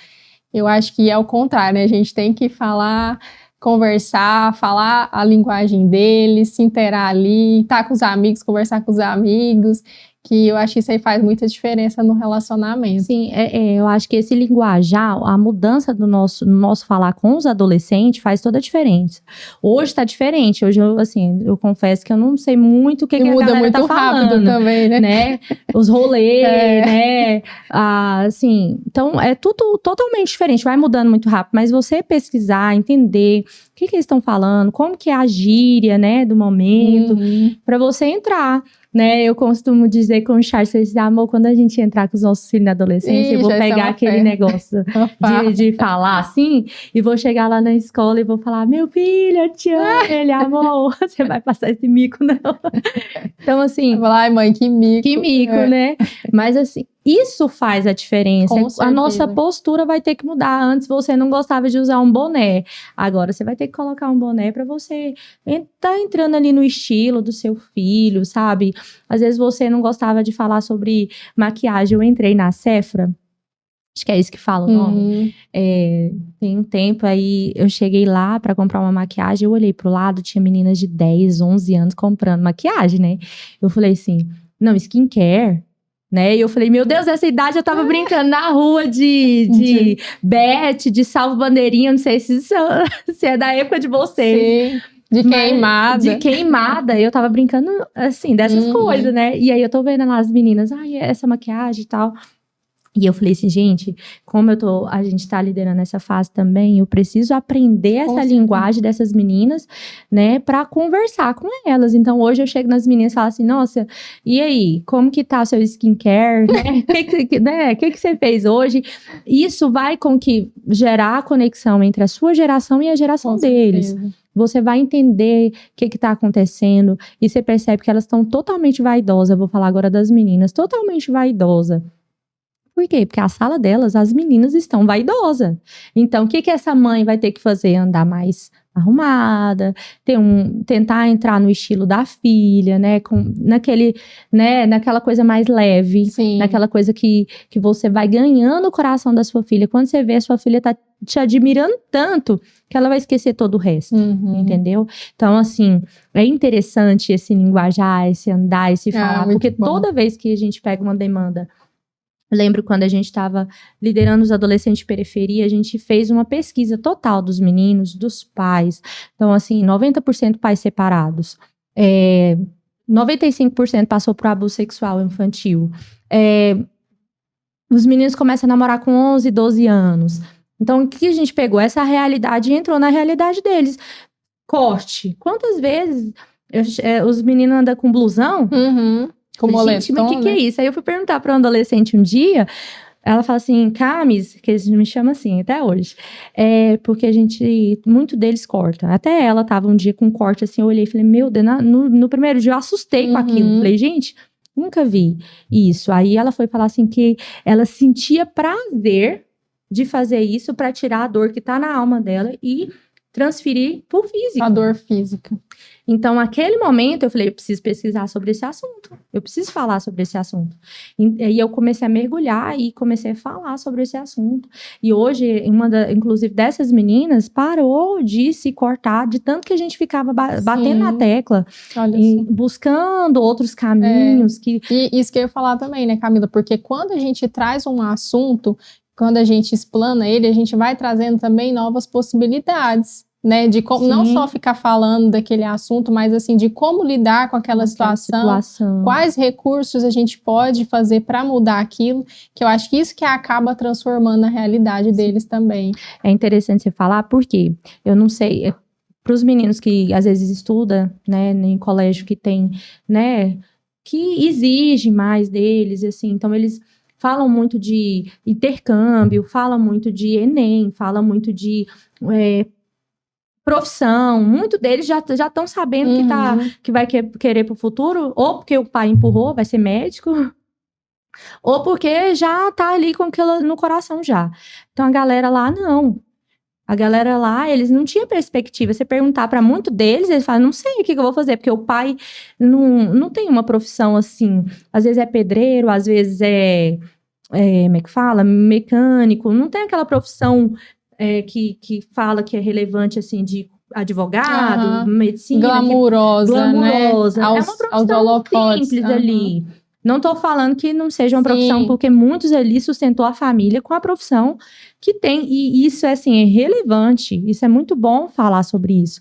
Eu acho que é o contrário, né? A gente tem que falar, conversar, falar a linguagem deles, se inteirar ali, estar com os amigos, conversar com os amigos, que eu acho que isso aí faz muita diferença no relacionamento. Sim, eu acho que esse linguajar, a mudança do nosso falar com os adolescentes faz toda a diferença. Hoje tá diferente, hoje eu confesso que eu não sei muito o que a galera muito tá falando. rápido também, né? Os rolês, né? Assim, então é tudo totalmente diferente, vai mudando muito rápido, mas você pesquisar, entender o que eles estão falando, como que é a gíria, né, do momento, para você entrar. Né, eu costumo dizer com o Charles, amor, quando a gente entrar com os nossos filhos na adolescência, eu vou pegar aquele negócio de falar assim, e vou chegar lá na escola e vou falar, meu filho, eu te amo. Ele, amor, você vai passar esse mico, não. Então, assim... Eu vou lá, ai, mãe, que mico. Que mico, né? Mas, assim, isso faz a diferença. A nossa postura vai ter que mudar. Antes você não gostava de usar um boné. Agora você vai ter que colocar um boné para você tá entrando ali no estilo do seu filho, sabe? Às vezes você não gostava de falar sobre maquiagem. Eu entrei na Sephora. Acho que é isso que fala o nome. Tem um tempo aí, eu cheguei lá para comprar uma maquiagem, eu olhei pro lado, tinha meninas de 10, 11 anos comprando maquiagem, né? Eu falei assim, não, skincare, né? E eu falei, meu Deus, nessa idade eu tava brincando na rua de Beth, de salvo bandeirinha, não sei se é da época de vocês. Sim. De queimada. De queimada. Eu tava brincando, assim, dessas coisas, né? E aí eu tô vendo lá as meninas, essa maquiagem e tal. E eu falei assim, gente, como a gente tá liderando essa fase também, eu preciso aprender essa linguagem dessas meninas, né, pra conversar com elas. Então, hoje eu chego nas meninas e falo assim, nossa, e aí, como que tá o seu skincare, né? O que você fez hoje? Isso vai gerar a conexão entre a sua geração e a geração deles. Você vai entender o que tá acontecendo e você percebe que elas estão totalmente vaidosas. Eu vou falar agora das meninas, totalmente vaidosas. Por quê? Porque a sala delas, as meninas estão vaidosas. Então, o que essa mãe vai ter que fazer? Andar mais arrumada, tentar entrar no estilo da filha, né? Naquela coisa mais leve. Sim. Naquela coisa que você vai ganhando o coração da sua filha. Quando você vê, a sua filha tá te admirando tanto que ela vai esquecer todo o resto. Entendeu? Então, assim, é interessante esse linguajar, esse andar, esse falar. Porque toda vez que a gente pega uma demanda... Lembro quando a gente estava liderando os adolescentes de periferia, a gente fez uma pesquisa total dos meninos, dos pais. Então, assim, 90% pais separados. 95% passou por abuso sexual infantil. Os meninos começam a namorar com 11, 12 anos. Então, o que a gente pegou? Essa realidade e entrou na realidade deles. Corte. Quantas vezes os meninos andam com blusão? Com moletom, gente, mas o que né? é isso? Aí eu fui perguntar para um adolescente um dia, ela fala assim, Camis, que eles me chamam assim até hoje, porque muito deles corta. Até ela tava um dia com um corte assim, eu olhei e falei, meu Deus, no primeiro dia eu assustei com aquilo. Falei, gente, nunca vi isso. Aí ela foi falar assim que ela sentia prazer de fazer isso para tirar a dor que tá na alma dela e transferir pro físico. A dor física. Então, naquele momento, eu falei, eu preciso pesquisar sobre esse assunto. Eu preciso falar sobre esse assunto. E aí eu comecei a mergulhar e comecei a falar sobre esse assunto. E hoje, inclusive, dessas meninas, parou de se cortar, de tanto que a gente ficava batendo na tecla. Olha e buscando outros caminhos. E isso que eu ia falar também, né, Camila? Porque quando a gente traz um assunto, quando a gente explana ele, a gente vai trazendo também novas possibilidades, né? De como não só ficar falando daquele assunto, mas assim, de como lidar com aquela situação, quais recursos a gente pode fazer para mudar aquilo, que eu acho que isso que acaba transformando a realidade deles também. É interessante você falar, porque eu não sei, para os meninos que às vezes estudam, né, em colégio que tem, né, que exige mais deles, assim, então eles falam muito de intercâmbio, falam muito de Enem, falam muito de profissão. Muitos deles já estão sabendo que vai querer para o futuro, ou porque o pai empurrou, vai ser médico, ou porque já tá ali com aquilo no coração já. Então a galera lá, não. A galera lá, eles não tinham perspectiva. Você perguntar para muito deles, eles falam, não sei o que eu vou fazer, porque o pai não tem uma profissão assim. Às vezes é pedreiro, às vezes como é que fala? Mecânico. Não tem aquela profissão que fala que é relevante, assim, de advogado, medicina. Glamurosa, né? É uma profissão simples ali. Não estou falando que não seja uma profissão, porque muitos ali sustentou a família com a profissão que tem. E isso, assim, é relevante. Isso é muito bom falar sobre isso.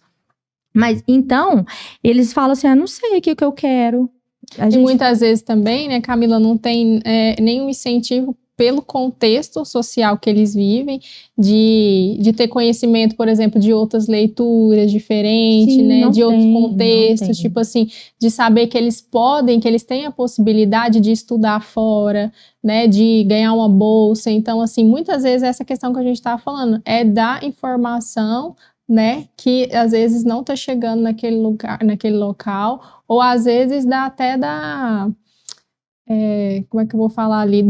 Mas, então, eles falam assim, não sei o que eu quero. E muitas vezes também, né, Camila, não tem nenhum incentivo pelo contexto social que eles vivem, de ter conhecimento, por exemplo, de outras leituras diferentes, né, de outros contextos, tipo assim, de saber que eles têm a possibilidade de estudar fora, né, de ganhar uma bolsa. Então, assim, muitas vezes essa questão que a gente está falando é da informação, né, que às vezes não está chegando naquele lugar, naquele local, ou às vezes dá até como é que eu vou falar ali?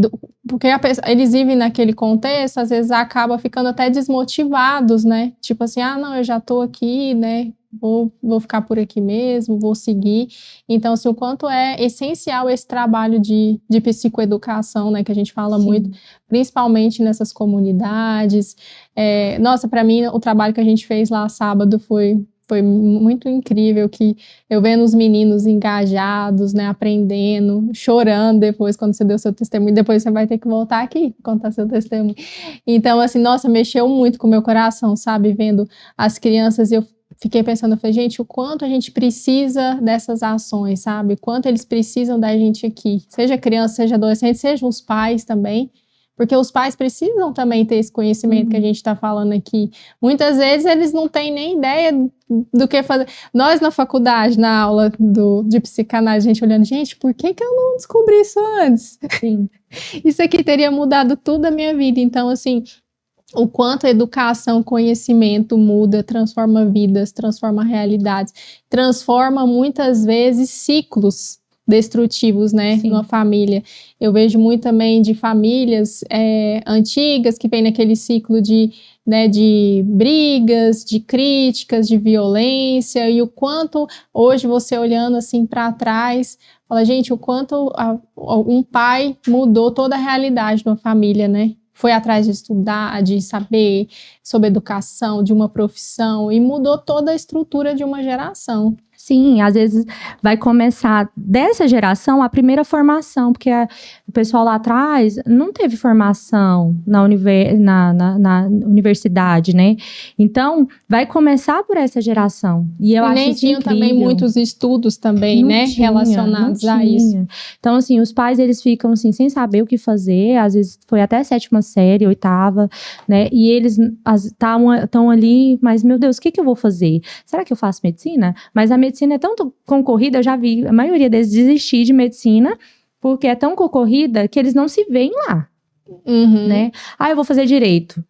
Porque eles vivem naquele contexto, às vezes acaba ficando até desmotivados, né? Tipo assim, não, eu já tô aqui, né? Vou ficar por aqui mesmo, vou seguir. Então, assim, o quanto é essencial esse trabalho de psicoeducação, né? Que a gente fala muito, principalmente nessas comunidades. Nossa, para mim, o trabalho que a gente fez lá sábado foi muito incrível, que eu vendo os meninos engajados, né, aprendendo, chorando depois, quando você deu seu testemunho, depois você vai ter que voltar aqui, contar seu testemunho. Então, assim, nossa, mexeu muito com o meu coração, sabe, vendo as crianças, e eu fiquei pensando, eu falei, gente, o quanto a gente precisa dessas ações, sabe, o quanto eles precisam da gente aqui, seja criança, seja adolescente, seja os pais também, porque os pais precisam também ter esse conhecimento que a gente está falando aqui. Muitas vezes eles não têm nem ideia do que fazer. Nós na faculdade, na aula de psicanálise, a gente olhando, gente, por que eu não descobri isso antes? Sim. Isso aqui teria mudado tudo a minha vida. Então, assim, o quanto a educação, conhecimento muda, transforma vidas, transforma realidades, transforma muitas vezes ciclos destrutivos, né, numa família. Eu vejo muito também de famílias antigas que vem naquele ciclo de brigas, de críticas, de violência, e o quanto hoje você olhando assim para trás, fala, gente, o quanto um pai mudou toda a realidade de uma família, né? Foi atrás de estudar, de saber sobre educação, de uma profissão, e mudou toda a estrutura de uma geração. Sim, às vezes vai começar dessa geração a primeira formação, porque o pessoal lá atrás não teve formação na universidade, né? Então, vai começar por essa geração. E eu E acho nem isso tinham também incrível. muitos estudos também, Não né? tinha, Relacionados não a isso. tinha. Então, assim, os pais, eles ficam, assim, sem saber o que fazer. Às vezes, foi até 7ª série, 8ª, né? E eles estão ali, mas, meu Deus, o que eu vou fazer? Será que eu faço medicina? Mas a medicina é tão concorrida, eu já vi a maioria deles desistir de medicina, porque é tão concorrida que eles não se veem lá. Uhum. Né? Eu vou fazer direito.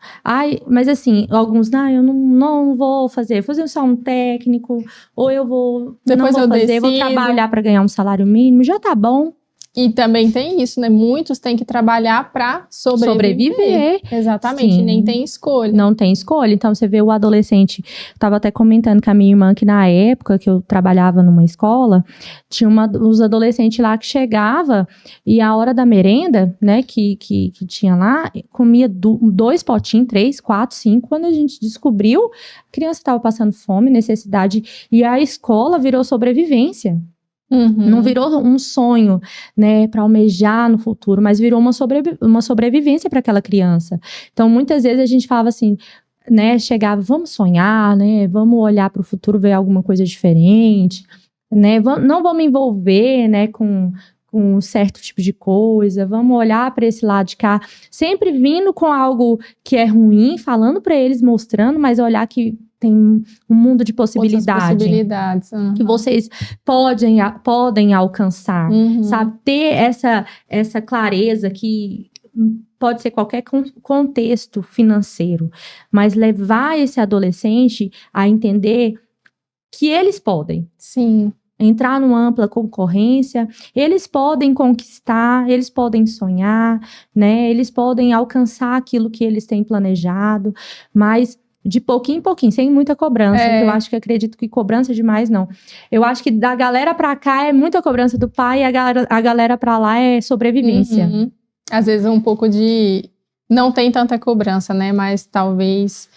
Mas assim, alguns, eu não vou fazer só um técnico, ou eu vou, Depois não vou fazer, vou decido. trabalhar para ganhar um salário mínimo, já tá bom. E também tem isso, né? Muitos têm que trabalhar para sobreviver. Exatamente, Sim. nem tem escolha. Não tem escolha. Então, você vê o adolescente. Eu tava até comentando com a minha irmã que na época que eu trabalhava numa escola, tinha os adolescentes lá que chegava e a hora da merenda, né, que tinha lá, comia 2 potinhos, 3, 4, 5. Quando a gente descobriu, a criança estava passando fome, necessidade, e a escola virou sobrevivência. Uhum. Não virou um sonho, né, para almejar no futuro, mas virou uma sobrevivência para aquela criança. Então, muitas vezes a gente falava assim, né, chegava, vamos sonhar, né, vamos olhar para o futuro, ver alguma coisa diferente, né, não vamos envolver, né, com um certo tipo de coisa, vamos olhar para esse lado de cá, sempre vindo com algo que é ruim, falando para eles, mostrando, mas olhar que tem um mundo de possibilidades. Uhum. Que vocês podem alcançar, sabe? Ter essa clareza que pode ser qualquer contexto financeiro, mas levar esse adolescente a entender que eles podem. Sim. Entrar numa ampla concorrência, eles podem conquistar, eles podem sonhar, né? Eles podem alcançar aquilo que eles têm planejado, mas de pouquinho em pouquinho, sem muita cobrança. Eu acredito que cobrança demais, não. Eu acho que da galera pra cá é muita cobrança do pai e a galera pra lá é sobrevivência. Uhum. Às vezes um pouco de... Não tem tanta cobrança, né? Mas talvez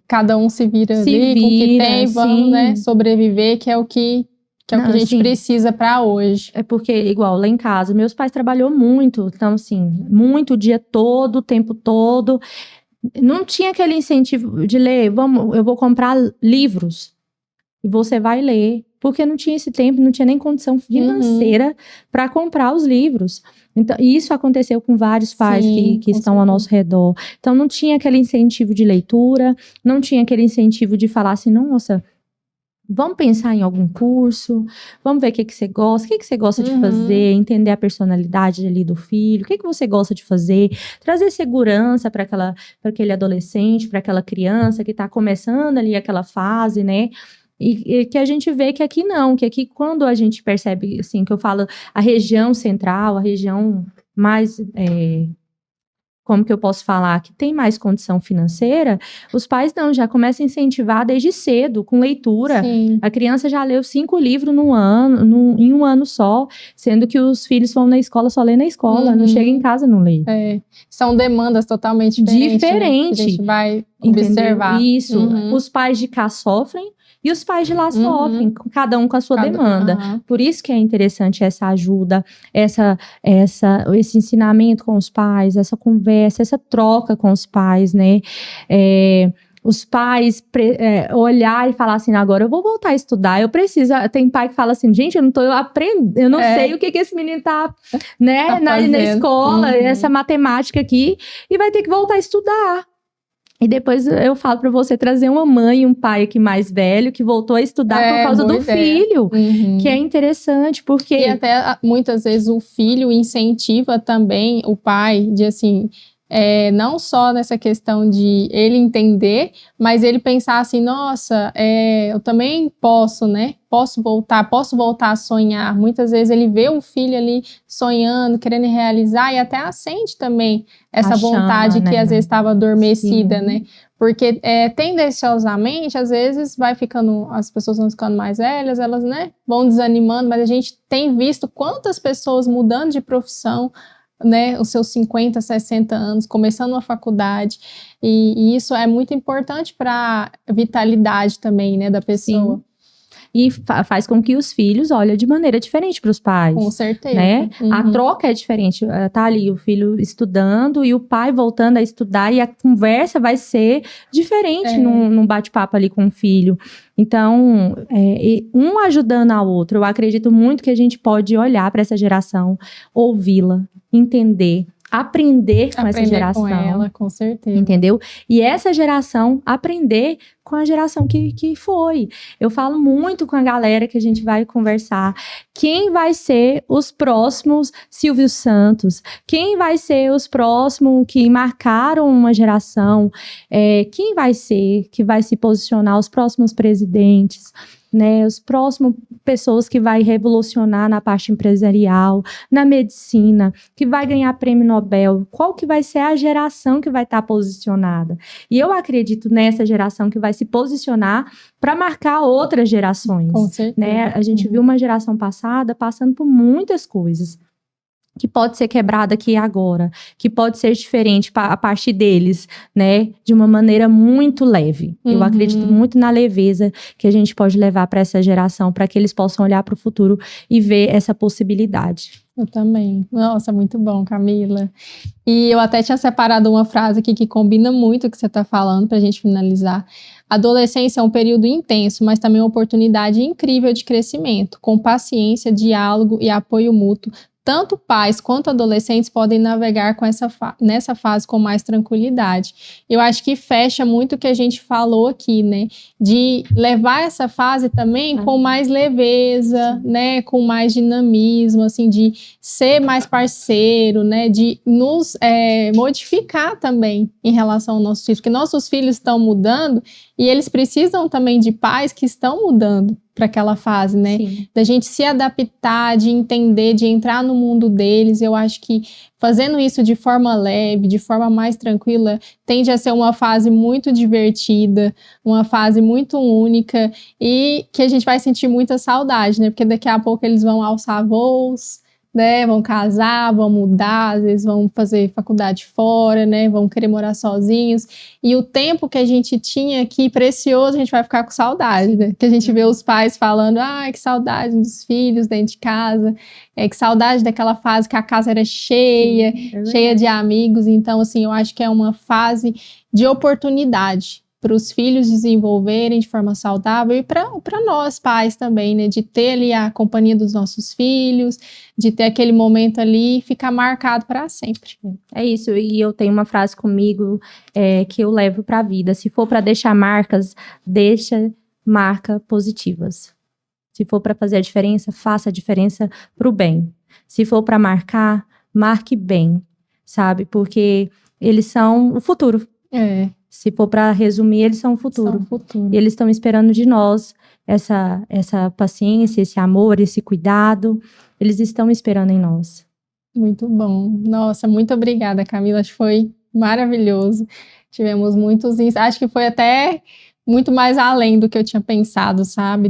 cada um se vira com o que tem, vamos, né, sobreviver, que é o que a gente precisa pra hoje. É porque, igual, lá em casa, meus pais trabalhou muito. Então, assim, muito o dia todo, o tempo todo. Não tinha aquele incentivo de ler, eu vou comprar livros e você vai ler, porque não tinha esse tempo, não tinha nem condição financeira para comprar os livros. Então, isso aconteceu com vários pais que estão ao nosso redor. Então, não tinha aquele incentivo de leitura, não tinha aquele incentivo de falar assim, nossa, vamos pensar em algum curso, vamos ver o que você gosta, o que você gosta de fazer, entender a personalidade ali do filho, o que você gosta de fazer, trazer segurança para aquele adolescente, para aquela criança que está começando ali aquela fase, né? E que a gente vê que aqui não, que aqui quando a gente percebe, assim, que eu falo a região central, a região mais... como que eu posso falar, que tem mais condição financeira, os pais não, já começam a incentivar desde cedo, com leitura. Sim. A criança já leu 5 livros em um ano só, sendo que os filhos vão na escola, só lê na escola, não chega em casa, não lê. São demandas totalmente diferentes. Né? Que a gente vai observar. Isso, os pais de cá sofrem, e os pais de lá sofrem, cada um com a sua demanda. Por isso que é interessante essa ajuda, esse ensinamento com os pais, essa conversa, essa troca com os pais, né? Os pais olhar e falar assim, agora eu vou voltar a estudar, eu preciso. Tem pai que fala assim, gente, eu não tô aprendendo, eu não sei o que esse menino tá, né, na escola, essa matemática aqui, e vai ter que voltar a estudar. E depois eu falo para você trazer uma mãe e um pai aqui mais velho que voltou a estudar por causa do filho, que é interessante, porque... E até muitas vezes o filho incentiva também o pai de assim... não só nessa questão de ele entender, mas ele pensar assim, nossa, eu também posso, né? Posso voltar a sonhar. Muitas vezes ele vê o filho ali sonhando, querendo realizar, e até acende também essa vontade que às vezes estava adormecida, né? Porque tendenciosamente, às vezes as pessoas vão ficando mais velhas, elas, né, vão desanimando, mas a gente tem visto quantas pessoas mudando de profissão, né, os seus 50, 60 anos, começando uma faculdade, e isso é muito importante para a vitalidade também, né, da pessoa. e faz com que os filhos olhem de maneira diferente para os pais. Com certeza. Né? Uhum. A troca é diferente. Tá ali o filho estudando e o pai voltando a estudar, e a conversa vai ser diferente num bate-papo ali com o filho. Então, um ajudando a outro. Eu acredito muito que a gente pode olhar para essa geração, ouvi-la, entender, aprender com essa geração. Com ela, com certeza. Entendeu? E essa geração aprender com a geração que foi. Eu falo muito com a galera que a gente vai conversar. Quem vai ser os próximos Silvio Santos? Quem vai ser os próximos que marcaram uma geração? Quem vai ser que vai se posicionar? Os próximos presidentes? Né, os próximos pessoas que vai revolucionar na parte empresarial, na medicina, que vai ganhar prêmio Nobel, qual que vai ser a geração que vai estar posicionada? E eu acredito nessa geração que vai se posicionar para marcar outras gerações. Com certeza. Né? A gente viu uma geração passada passando por muitas coisas que pode ser quebrada aqui e agora, que pode ser diferente a partir deles, né, de uma maneira muito leve. Eu acredito muito na leveza que a gente pode levar para essa geração, para que eles possam olhar para o futuro e ver essa possibilidade. Eu também. Nossa, muito bom, Camila. E eu até tinha separado uma frase aqui que combina muito o que você está falando, para a gente finalizar. A adolescência é um período intenso, mas também uma oportunidade incrível de crescimento, com paciência, diálogo e apoio mútuo. Tanto pais quanto adolescentes podem navegar nessa fase com mais tranquilidade. Eu acho que fecha muito o que a gente falou aqui, né? De levar essa fase também com mais leveza, né? Com mais dinamismo, assim, de ser mais parceiro, né? De nos modificar também em relação aos nossos filhos. Porque nossos filhos estão mudando e eles precisam também de pais que estão mudando para aquela fase, né? Sim. Da gente se adaptar, de entender, de entrar no mundo deles. Eu acho que fazendo isso de forma leve, de forma mais tranquila, tende a ser uma fase muito divertida, uma fase muito única e que a gente vai sentir muita saudade, né? Porque daqui a pouco eles vão alçar voos, né, vão casar, vão mudar, às vezes vão fazer faculdade fora, né, vão querer morar sozinhos, e o tempo que a gente tinha aqui, precioso, a gente vai ficar com saudade, né, que a gente vê os pais falando, que saudade dos filhos dentro de casa, que saudade daquela fase que a casa era cheia, cheia de amigos. Então, assim, eu acho que é uma fase de oportunidade para os filhos desenvolverem de forma saudável e para nós pais também, né, de ter ali a companhia dos nossos filhos, de ter aquele momento ali e ficar marcado para sempre. É isso, e eu tenho uma frase comigo que eu levo para a vida: se for para deixar marcas, deixa marcas positivas. Se for para fazer a diferença, faça a diferença para o bem. Se for para marcar, marque bem, sabe? Porque eles são o futuro. Se for para resumir, eles são o futuro. E eles estão esperando de nós essa paciência, esse amor, esse cuidado. Eles estão esperando em nós. Muito bom. Nossa, muito obrigada, Camila. Acho que foi maravilhoso. Tivemos muitos... Acho que foi até muito mais além do que eu tinha pensado, sabe?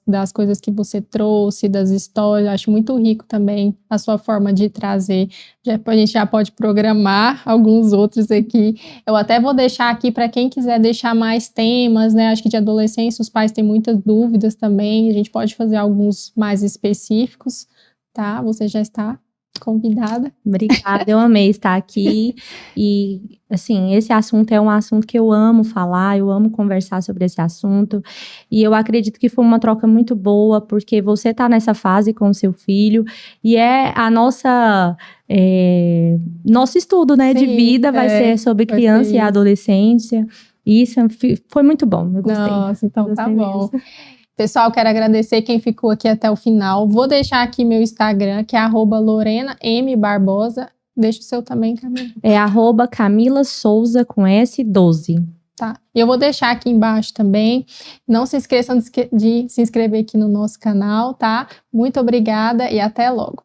Das coisas que você trouxe, das histórias. Acho muito rico também a sua forma de trazer. A gente já pode programar alguns outros aqui. Eu até vou deixar aqui para quem quiser deixar mais temas, né? Acho que de adolescência os pais têm muitas dúvidas também. A gente pode fazer alguns mais específicos, tá? Você já está convidada. Obrigada, eu amei estar aqui e, assim, esse assunto é um assunto que eu amo falar, eu amo conversar sobre esse assunto e eu acredito que foi uma troca muito boa, porque você está nessa fase com o seu filho e a nosso estudo, né, de vida vai ser sobre criança e adolescência, e isso foi muito bom, eu gostei. Nossa, então gostei tá bom. mesmo. Pessoal, quero agradecer quem ficou aqui até o final. Vou deixar aqui meu Instagram, que é @LorenaMBarbosa. Deixa o seu também, Camila. É @Camila Souza com S12. Tá. Eu vou deixar aqui embaixo também. Não se esqueçam de se inscrever aqui no nosso canal, tá? Muito obrigada e até logo.